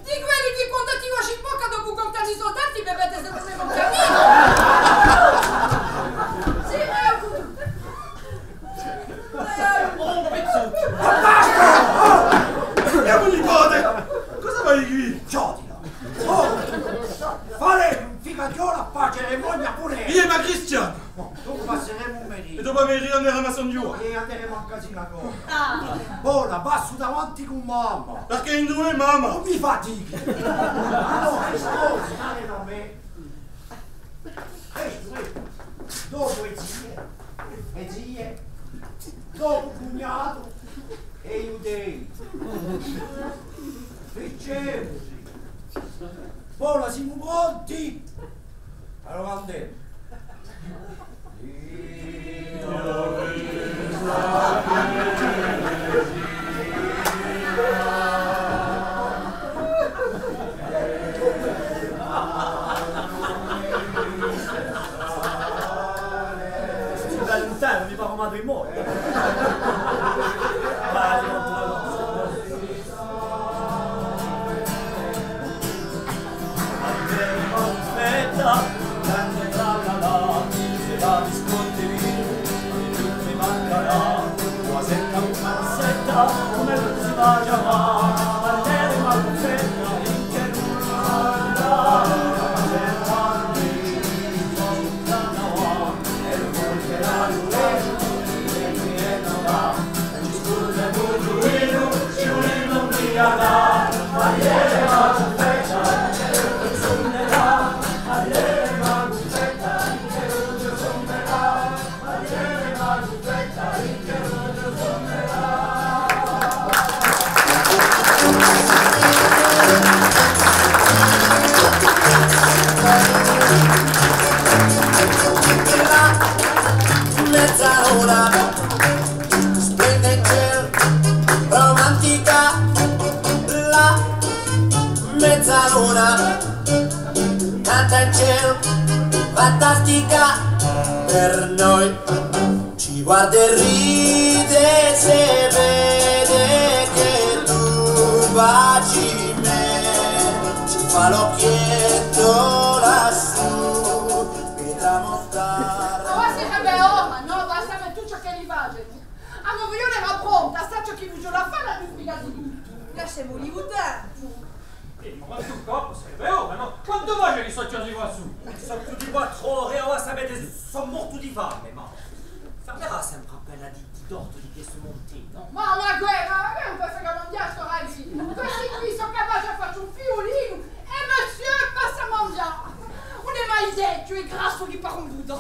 Di quelli che quando ti lasci in bocca dopo contare i soldati bevete sempre un cammino! Sì, Oh, pezzuccio! E un nipote! Cosa fai qui? Giodila! Oh! Fare un figaglione a pagare moglie pure! Io ma Cristiano! Dopo passeremo un E merito! dopo mi riandiamo a San Giù! E andremo a casina con! Ah, Ora passo davanti con mamma! Perché in due mamma! Non mi fatighi! Allora, sposi, dai da me! Dopo e zie, dopo cugnato e iudei. Ricevusi. Ora siamo pronti? Allora andiamo. Da lontano mi fa come matrimonio. Vai, non te la aspetta, grande tralala, se la disconti non mi mancherà. Tua secca un mazzetta, come non si va già va, partire ma non fetta, in che non andrà. mezzaluna, splende in cielo, romantica, la mezzaluna, canta in cielo, fantastica, per noi, ci guarda e ride se vede che tu baci me, ci fa l'occhietto lassù, e da mostrare. No, basta me tu ciò che li va. A non voglio era pronta, sta ciò che vi la fa la giustifica di tutto. Lasciamoli votare. Ma quanto corpo serve ora, no? Quanto voglio che sono chiusi qua su? Sono tutti 4 ore, ora sapete, sono morto di fame, ma... Farà sempre appena di torto di questo montino. Ma guerra, non può fare un mondiale sto ragazzi. Questi qui sono capaci a fare un fiolino e monsieur passa a mangiare. Non è mai detto, è grasso che parla un budo.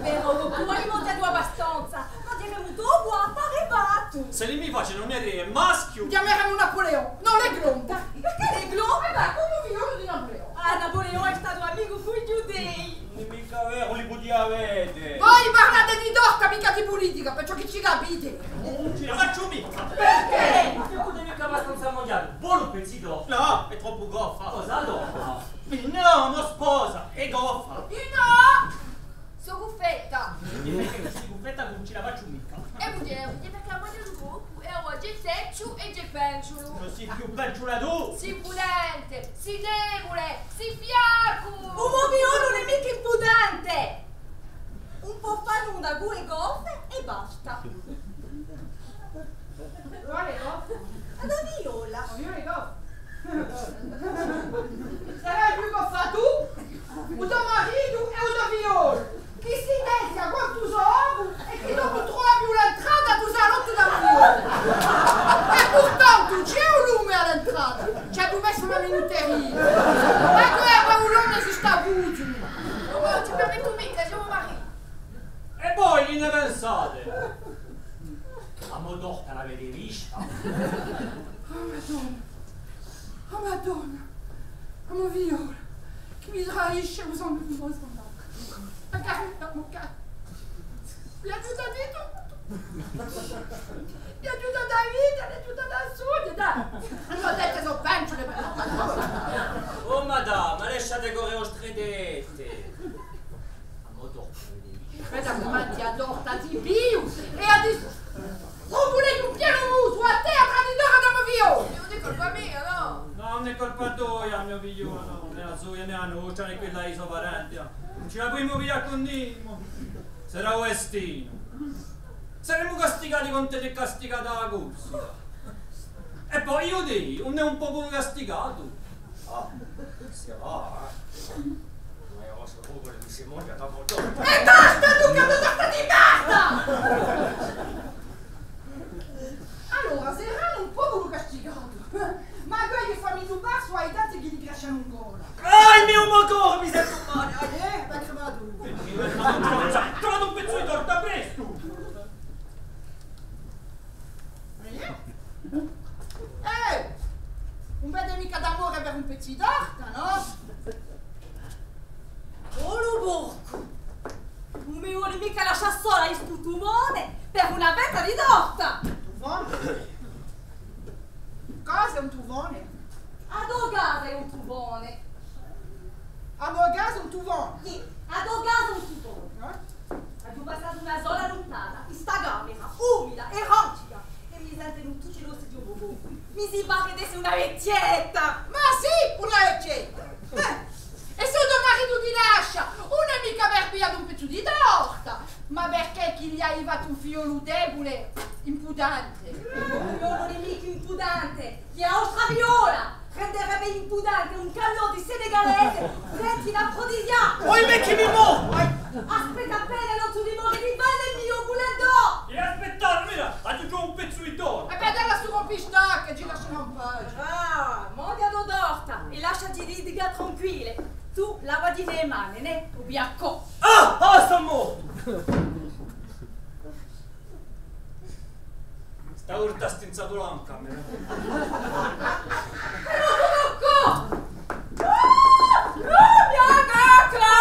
Però come alimentato abbastanza? Ma diremo dopo a fare batto. Se li mi faccio non è maschio. Chiameremo Napoleone, non le glonda. Perché le glonde? Come figlio di Napoleone. Ah, Napoleone è stato amico con i giudei. Mica vero, li potevi avere. Voi parlate di torta, mica di politica, perciò che ci capite. Non ce la faccio mica. Perché? Ma potevi mica abbastanza mondiale. Buono un pezzi d'oro. No, è troppo goffa. Cosa d'oro? No, non sposa, è goffa. No! Sono guffetta. Si buffetta non ce la faccio mica. E vuol dire perché la moglie del gruppo è un geteccio e gepenciolo. Non si più peggio tu. Si pulente, si debole, si fiacco. Un moviolo non è mica impudente. Un po' fanno una gue goffe e basta. Quale goffa? La viola. Io le goffa. Sarai più goffa tu, o tuo marito e o tuo violo. Chi si inizia con tu sono e chi dopo trovi l'entrata tu salotto da viola. E pourtant tu c'è un lume all'entrata. C'è tu messo una minuteria. Ma guarda un lume si sta avuto. Oh, ti permetto mica, siamo marito. E poi che ne pensate? La Modorta l'avete vista? Oh Madonna, oh mio viola, che mi traisce usando un po' scontato. Magari da mucca. Mi aiuta di tutto. Mi aiuta da vita, mi aiuta da sud, dai. Non ho detto sono penciole per la Oh madame, lasciate correre le stredette. La Modorta l'avete vista? Aspetta, come ti adorta di più e a di... Non volete un piano muso a te a traditore da mio viola. Non è colpa mia, no? No, non è colpa tua, mio figlio, no. Né la sua né la nostra né quella di sua parente. Non ce la puoi muovere con Nimo. Sarà Westino. Saremo castigati con te che castigata la corsa. E poi io dico, non è un po' castigato. Ah, si va, Ma io so proprio che mi si muove da Modorta. E basta, Luca, basta di basta! Allora, saranno un po' castigato. Ma guai che fammi dubare su ai tanti che gli piacciono un gola. Ah, il mio mocore, mi sento male. Perché vado? Ho trovato un pezzo di torta presto. Un bel mica d'amore per un pezzo di torta, no? Oh, lo borco. Non mi vuole mica lasciare sola in sto tumone per una fetta di torta. Tuvone? Cosa è un tuvone? A dogata è un tubone. A Borgase è un tuvone. Sì, a dogata è un tubone. Abbiamo passato una sola lontana in sta camera, umida e rancida. E mi sente in tutti i rossi di un bobo. Mi si pare di essere una vecchietta. Ma sì, una ricetta. E se tuo marito ti lascia, non è mica per via di un pezzo di torta, ma perché chi gli ha arrivato un figlio debole, impudente. Io non è mica impudente, gli ha ostra viola. Renderebbe impudente un camion di senegalese, pretti da prodisiaco. Poi me che mi muovo! Aspetta appena, non tu dimori di belle mio buledò. E aspettate, mira, aggiungo un pezzo di torta. E vedela su un pistacchio, ci lasciamo un po'. Ah, mondia d'odorta e lasciati ridiga tranquille. Tu lavati le mani, ne? Ubiacco. Ah, sto morto. Sta urta stinzato là in camera. Rocco! Mia cacca!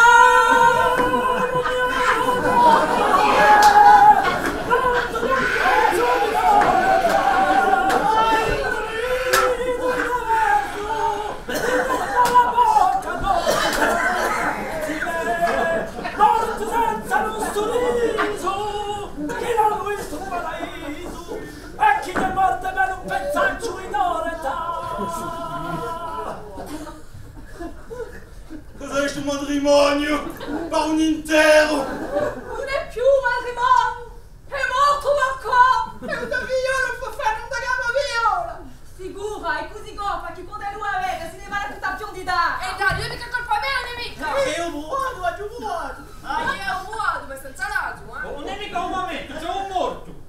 matrimonio per un intero. Non è più matrimonio, è morto ancora. E un figliolo può fare un dagamo viola. Sicura, è così goffa che quando lui avete se ne va la tutta più di dare. E dai, io mica colpa mia, nemica! E un buono, ha giù buono. Ah, io è un buono, ma senza naso, Non è mica un momento, c'è un morto.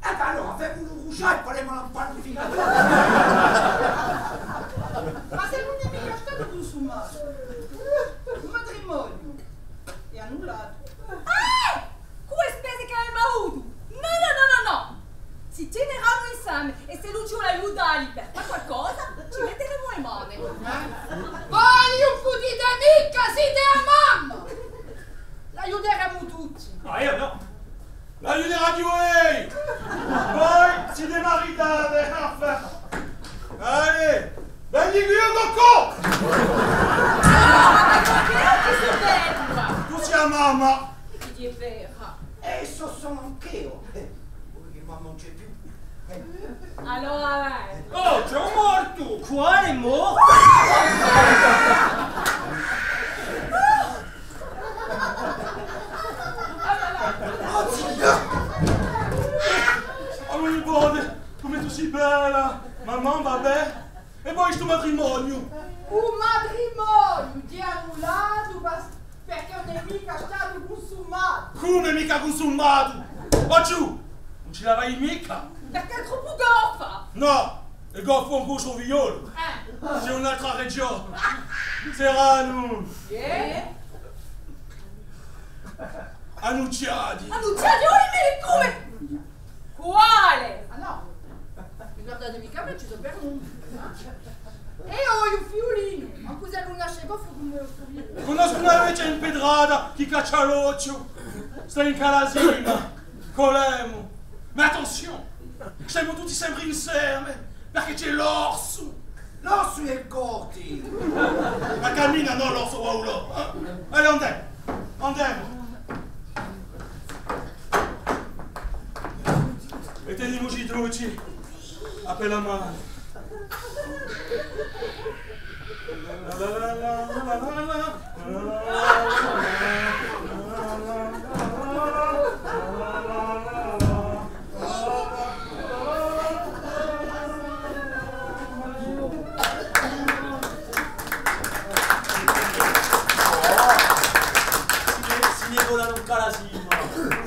E allora, fai un rusciare e faremo una panifica. Ma se non è mica stato consumato, il matrimonio è annullato. Come spese che hai avuto? No! Si teneranno insieme e se lui ci vuole aiutare per fare qualcosa, ci metteremo le mani. Voglio un po' di amica, siete a mamma! L'aiuteremo tutti. No, io no. L'aiuterà chi vuoi! Voi siete maritate! Allez! Vieni qui, Coco! Tu sei a mamma! Chi è vera? E sono anch'io. Che mamma non c'è più. Allora vai. Oh, c'è un morto. Quale morto? Oh, mio nipote, come tu sei bella! Mamma, vabbè? E poi sto matrimonio! Un matrimonio di annullato perché non è mica stato consumato. Come mica consumato? Ma giù! Non ce l'avevi mica? Perché è troppo goffa. No! Il goffo ancora sul violo! C'è un'altra regione! Serrano! Annunciati! Annunciati, come? Quale? Ah no, guardate mica me ci sono per uno. E ho un fiolino, ma cosa non nasce goffo come un fiolino? Conosco una vecchia impedrata che caccia l'occhio! Sta in calasina! Colemo! Ma attenzione! Stiamo tutti sempre insieme! Perché c'è l'orso! L'orso è corti. Ma cammina, no l'orso Paolo! Allez, andiamo! Andiamo! E teniamoci dolci! Appella mano!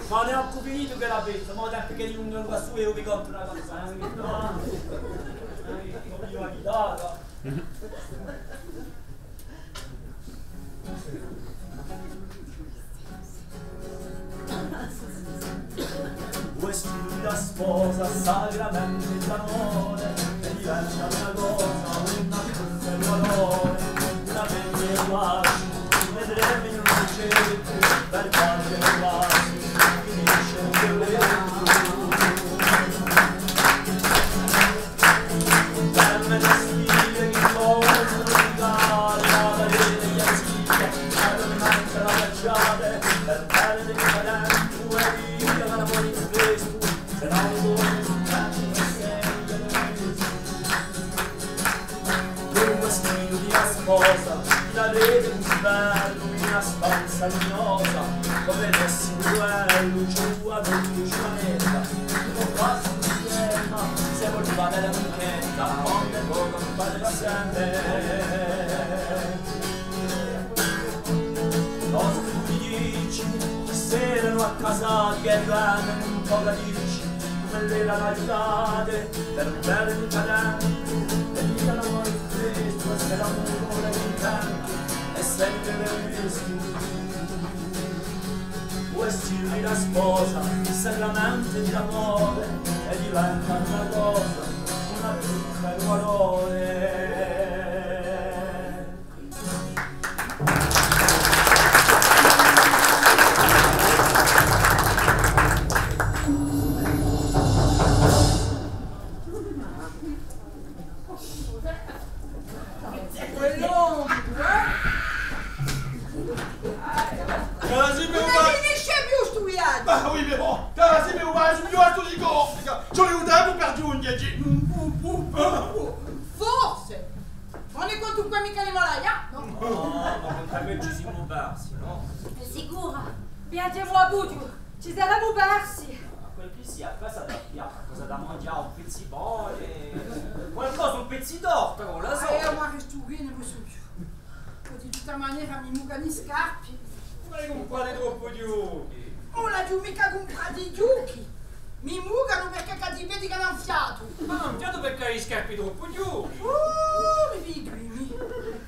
Ma ne ho finito che la pezza, ma tempo che di un qua su e io vi conto una cosa, non io la chitarra. Vestiti da sposa sacramente d'amore e diventa una cosa, una cosa di valore, una veglia e guardi, vedremo in un cerchio, per qualche guardi, finisce un violetto. Belle vestite che posano rigare, la rete gli anziche, la manca la cacciate, per belle dei cadenti, tu e io, la lavori in questo, se non lo vuoi, un vestito di una sposa, la rete un bello, una stanza luminosa, come messi in duello, giù ad ogni giovanetta, con quasi un sistema, se voleva della mucchetta, onde poco mi fate sempre. Cosa tu mi dici, che se erano accasati, che arrivano in un po' radici, come le erano aiutate, per un bel incadente, e lì l'amore in Cristo, e se l'amore in intenti, e sempre per visti. Vestiti la sposa, sacramente di amore, e diventa una cosa, una brutta di valore. Ah oui, mais bon, t'as assez, mais on va résumer à tout du corps. J'en ai eu d'un peu perdu, on y a dit. Forse Piangiamo a buio, ci saremmo persi. Quel che sia, cosa da piacere, cosa da mangiare, un pezzibone, qualcosa, un pezzidotto, la so. Io ma resto qui, non lo so più. Di tutta maniera mi mucca di scarpe. Ma hai comprato troppo giochi. Oh, la giù mica comprati i giochi. Mi mucano perché cadi vedi che non fiato. Ma non fiato perché hai scarpe troppo giochi. Mi pigrimi.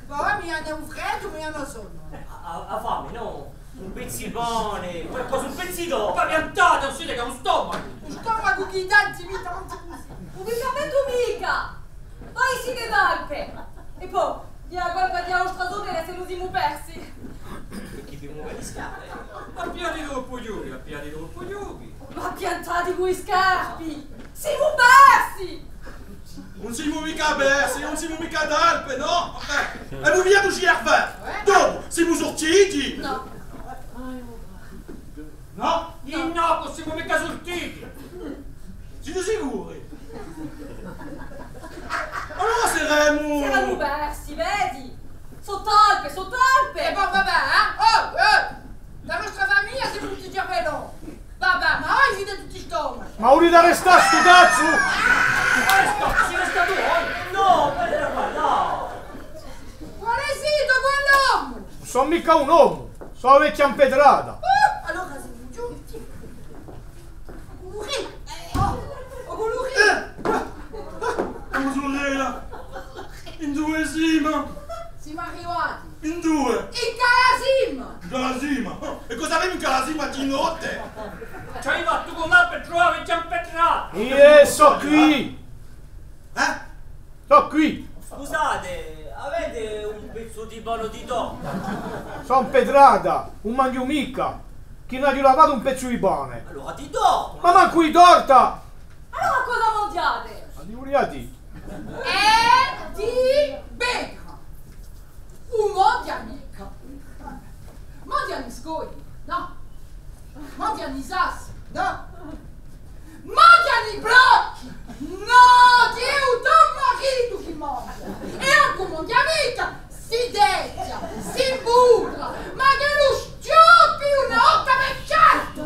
Poi mi hanno un freddo, mi hanno sonno. A fame, no? Un pezzibone, qualcosa, un pezzidotto. Ma piantate, non siete che ha un stomaco. Un stomaco che i denti mi tanto così. Non vi capito mica! Poi siete d'Alpe! E poi, di la colpa di Austrasone se lo siamo persi! E chi vi muove le scarpe? Appiati troppo giochi, appiati troppo giochi. Ma piantati voi scarpi! Siamo persi! Non siamo mica persi, non siamo mica d'Alpe, no? E voi via d'uscire a fare? Dopo, siamo sortiti? No! No? No, non siamo mica sortiti. Siete sicuri? Allora saremo... Siamo persi, vedi? Sott'Alpe, sott'Alpe! E poi vabbè, Oh! La nostra famiglia siamo tutti cervello. Vabbè, ma ora siete tutti stomaci. Ma volete arrestare sto cazzo? Si resta tu? No, per no. Quale sito quell'uomo? Non sono mica un uomo, sono una vecchia impedrata. Allora siamo giunti. Guluri. Guluri. Come sorella? In due sima? Siamo arrivati. In due? In Calasima. Calasima? E cosa avevi in Calasima di notte? Ci hai fatto con là per trovare Giampetrato. So qui! Sto qui! Scusate, avete un pezzo di bono di torta? Sono pedrata, un mangiu mica! Chi non ha lavato un pezzo di pane? Allora ti do! Ma manco di torta! Allora cosa mangiate? Adiuriati! E di becca. Un mondial mica. Mondial mi scogli, no? Mondial mi sassi, no? Mondial mi blocchi! No, ti è un tuo marito che mondia! E anche mondial mica si dezia, si buca, ma che lo stuppi una volta per certo!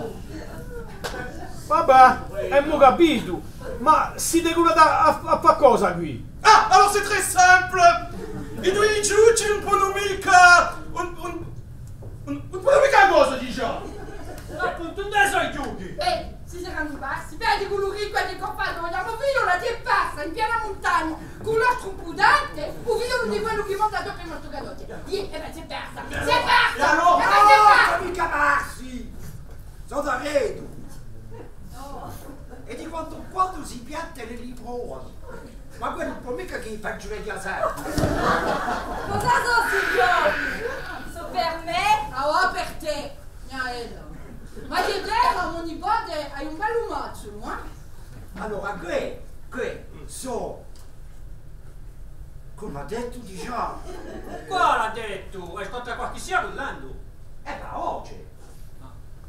Vabbè, abbiamo capito! Ma si decola a fare cosa qui? Ah, alors c'est très simple! I due giudici un po' non mica... Un po' non mica cosa, diciamo? Appunto, dove sono i giochi? Si saranno bassi, vedi quelli quelli che fanno, abbiamo visto la ti passa in piena montagna con l'ostro pudente, o vedo di quello che monta dopo il nostro galoppo. E beh, si è persa! Si è persa! E allora, si è persa! sono mica bassi! Sono da redo! E di quando si pianta le libroni? Ma quello non può mica che faccio le ghiacciate! Cosa sono signori? So per me? Ah, per te, mia Ella. Ma che te, mon nipote, hai un bel umaccio, no? Allora, qui, so, come ha detto di già. Quale ha detto? Hai fatto qualche sia collando? Ma oggi.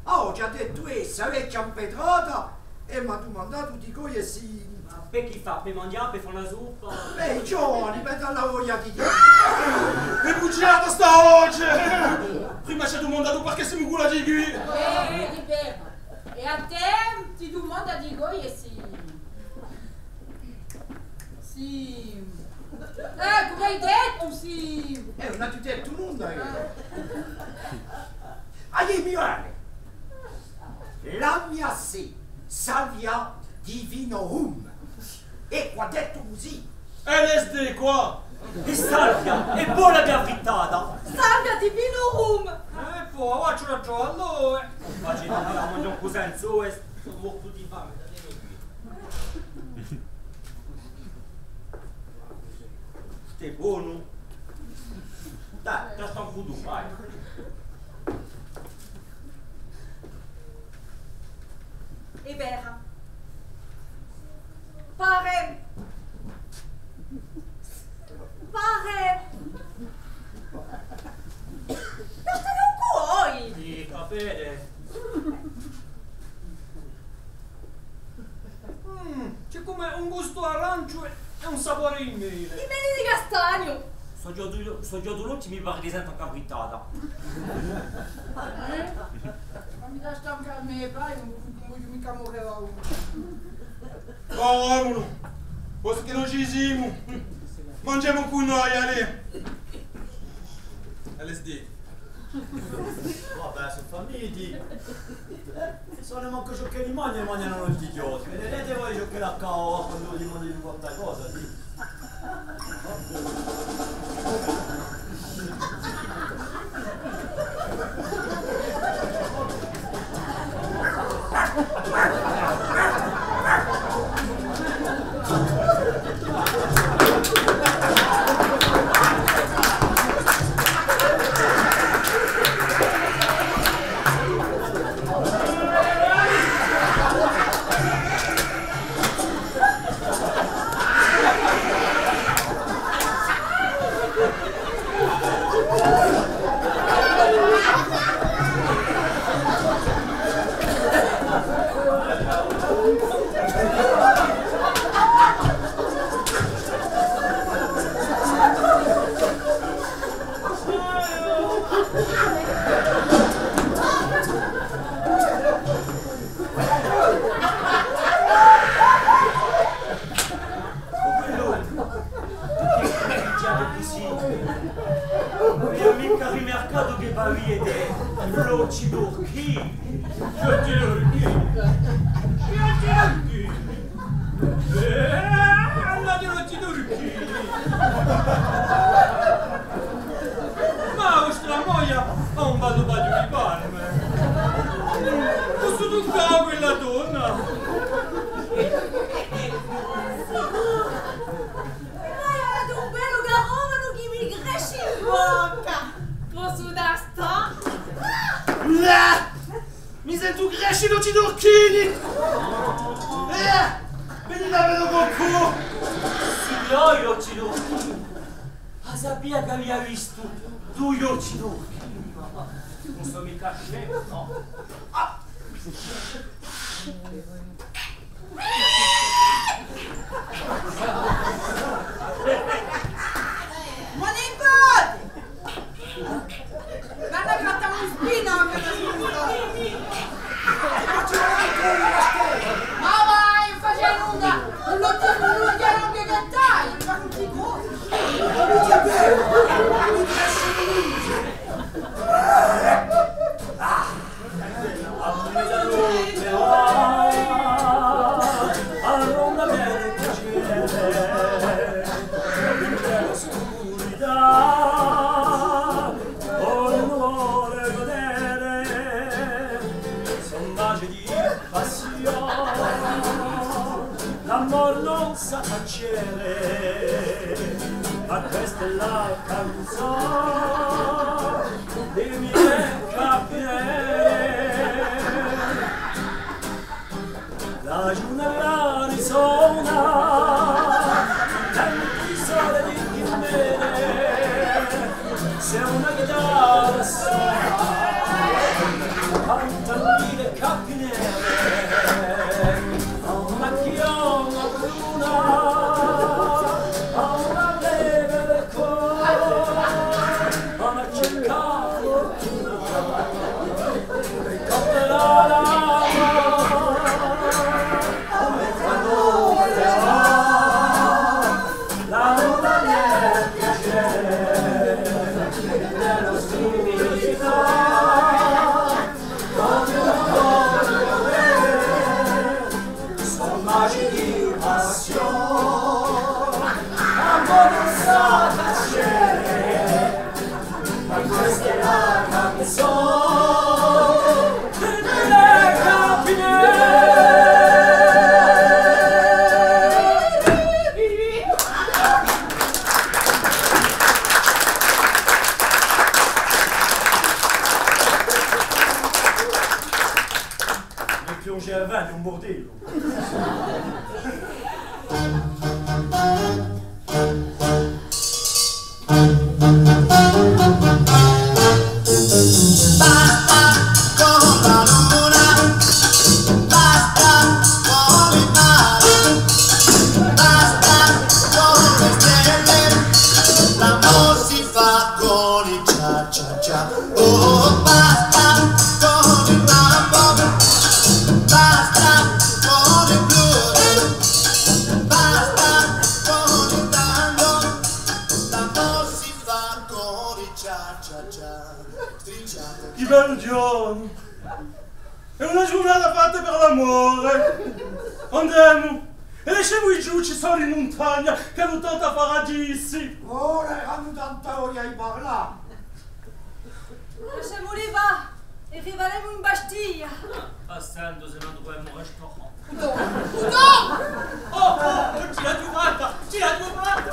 Oggi ha detto essa, vecchia impedrata, e mi ha domandato di cosa si... Ma per chi fa? Per mangiare, per fare una zuppa? I giovani, per dare la voglia di dire. È bugiata sta oggi! Prima ci ha domandato perché siamo culati qui! Di vero. E a te ti domanda di cosa si... come hai detto, si... Non ti detto nulla io. Agli miei la mia sì, salvia divinorum. E qua detto così. LSD qua! E salvia! E buona abbiamo frittata! Salvia di vino rum! Poi faccio ragione allora! Immagino che la mangiamo così in su e sono morto di fame, datemi qui! Stai buono? Dai, già sta un po' tu, vai! E vera. Pare. Non te lo puoi! Sì, va bene! C'è come un gusto arancio e un sapore in mele! Di mele di castagno! Soggiorno mi pare che sento capritata. Ma mi lascia stanca a me, vai, non voglio mica morire a uno. Romolo, posso che non ci siamo? Mangiamo con noi, allez. LSD. Vabbè, sono famigli. Sono manco ciò che li mangiano gli idioti. Vedete voi ciò che la cava quando gli mangiano qualche cosa, sì. Mi sento crescere i turchini! Vedi la vedo poco! Signor gli occhi turchini! Ma sapia che mi ha visto tu gli occhi turchini! Non sono mica scemo, no? Ma nipote! Guarda che facciamo un spino che ma vai, faccia nulla! Non chiaro che dai, ma non ti muovi! L'amor non sa tacere, ma questa è la canzone dei miei capire. La giornata risuona, tanti sole di chiamere, se una chitarra suona, canta mille capinere. Un bordello. Basta con le stelle, la bel giorno. È una giornata fatta per l'amore. Andiamo. E lasciamo giù, ci sono in montagna, che hanno tanta paradisi. Ora hanno tanta voglia di parlare. Lasciamoli va e rivaremo in Bastiglia. Passando se non dovremmo restaurant. Oh, ci l'ha trovata! Ci l'ha trovata!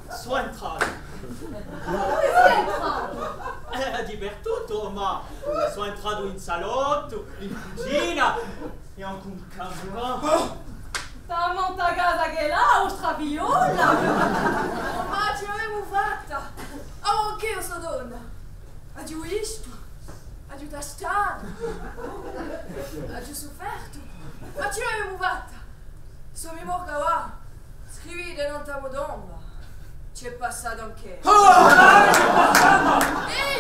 Sono entrato. Dove sei entrato? Divertito, ma sono entrato in salotto, in cucina e anche un camera. T'ha monta a casa che è là, o straviola! Ma ci avevo fatta! Oh, anche io sono donna! Adieu visto! Adieu tastato! Adieu sofferto! Ma ci avevo fatta! Sono mi morta qua! Scrivi nel tavolo d'ombra! C'è passato anche! Ehi,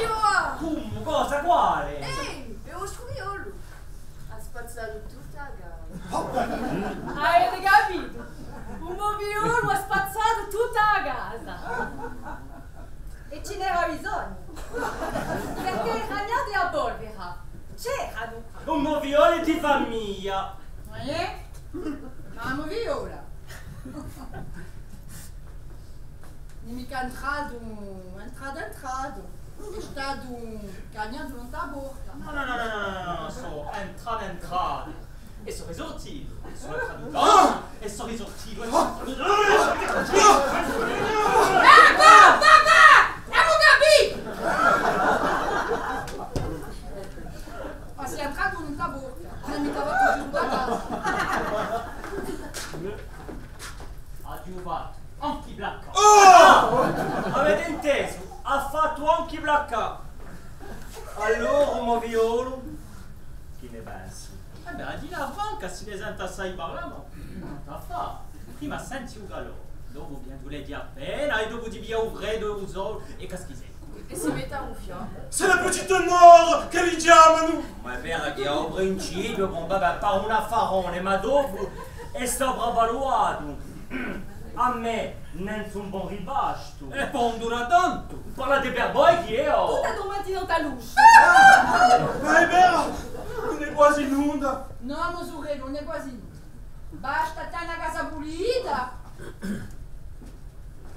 ora! Come? Cosa? Quale? Ehi! È uno scuiolo! Ha spazzato tutta la gara! Avete capito? Un mobiolo ha spazzato tutta la casa. E ce n'era bisogno. Perché i ragnati a polvera c'erano. Un moviole di famiglia. Ma viola. Non mica entrato. È stato cagnato non t'ha porta. No, sono entrato. E sono risortito. Sono entrato e sono risortito. Papà! Abbiamo capito! Ma sei entrato non t'ha porta. Non mica fatto giù da casa. Adiuvato. Anche blacca. Avete inteso? Ha fatto anche blacca. Allora, un moviolo? Chi ne pensi? Beh, di la banca si presenta assai parlando. Non t'ha fatto. Prima senti un gallo. Dopo bien tu l'hai dit appena e dopo di via ouvre de usol e caschisetto. E si mette a uffiare. C'est la petite Nord che li chiamano. Ma è vero che a un principio, con vabbè, pa un affarone, ma dopo è stato valuato. A me, non un buon ribasto. E poi dura tanto. Parlate per voi chi è? Oh? Tutta domani non t'allusci. Ma è vero, non è quasi nuda. No, Mosure, non è quasi nulla. Basta te una casa pulita.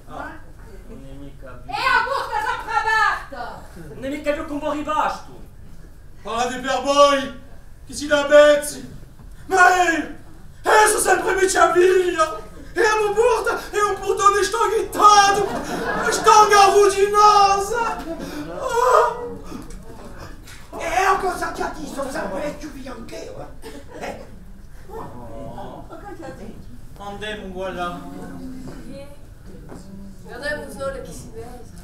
Non è mica più. E a porta sempre aperta. Non è mica più con un buon ribasto. Parlate per voi, che si la bezzi. Ma sono sempre mica via. E a mia porta è un portone sto ghittato. Sto garuginosa. E ho cosa ti ha detto? Sono sempre più biancheo. Andiamo, guarda. Guardiamo un sole che si besa.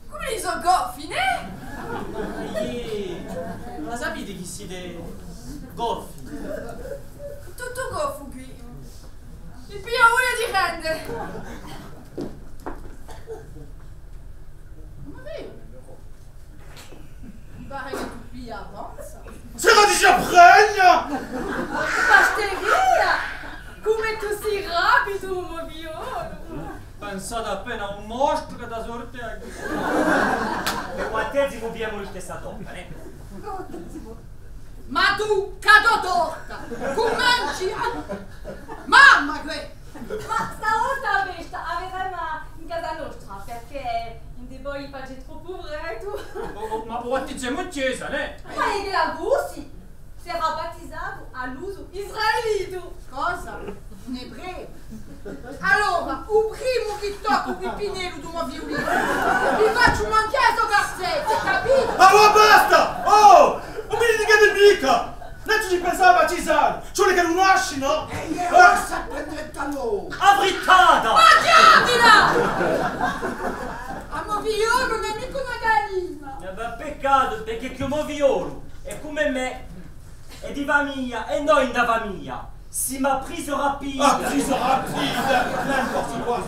Come li sono goffi, ne? Ma sapete chi siete goffi? Tutto goffo qui. Il pia voglia di rende. Ma vero? Mi pare che tu pia avanza. Se la dice pregna. Pasteria! Come tu sei rapido, un mobiolo. Pensate appena a un mostro che da sorte anche. Per quant'ezzi abbiamo il testatorta, ne? Ma tu, cado torta! Cominci a... Mamma che... Ma stavolta avremo in casa nostra perché in dei voi fate troppo povero. Ma poi siamo in chiesa, ne? Ma è che la Russi sarà battezzato all'uso israelito. Cosa? Un ebreo? Allora, il primo che tocca il pipinello di una violina gli faccio mancare sto cazzetto, capito? Allora basta! Oh! Non mi dica mica! Non ci pensava a Cisano! Ci vuole che non nasci, no? E io posso prendere il talone. Avritata! Ma chiamila! A moviolo non è mica una gallina! E beh, peccato, perché che un moviolo è come me, è di famiglia e noi da famiglia. Si m'ha preso rapide! Ah, preso rapide! N'importe quoi!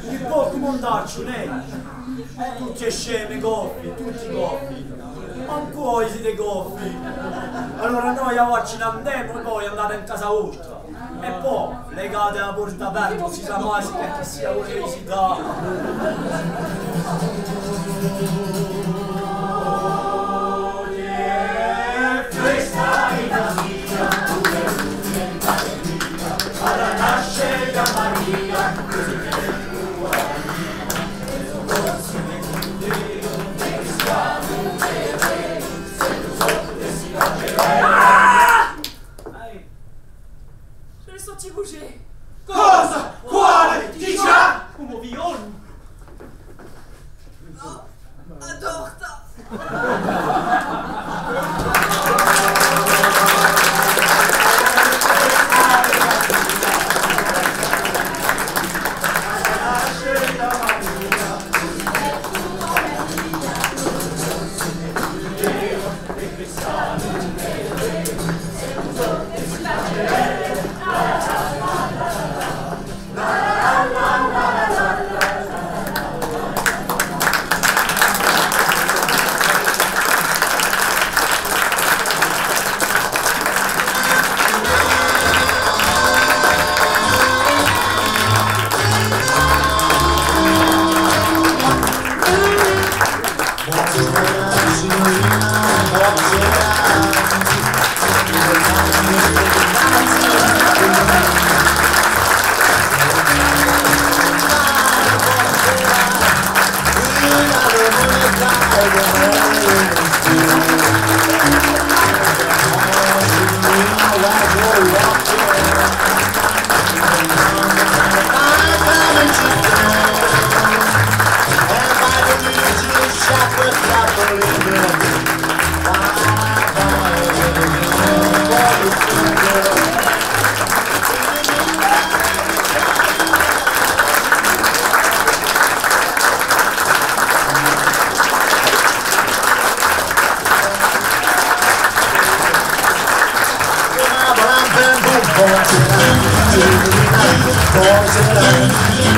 Che può comandarci lei? Tutti scemi, goffi, tutti goffi. Ancora siete goffi. Allora noi a oggi non andiamo e poi andate in casa vostra. E poi, legate a porta aperta, non si sa mai che sia una felicità. Questa è la mia, alla nascita Maria, così che è tua vita, non si vede che siamo bene, se tu sotto si va Je l'ai senti bouger. Cosa? Quale? Chi già? Un movion! Adorta. Boom, boom, boom, boom, boom, boom, boom, boom, boom, boom,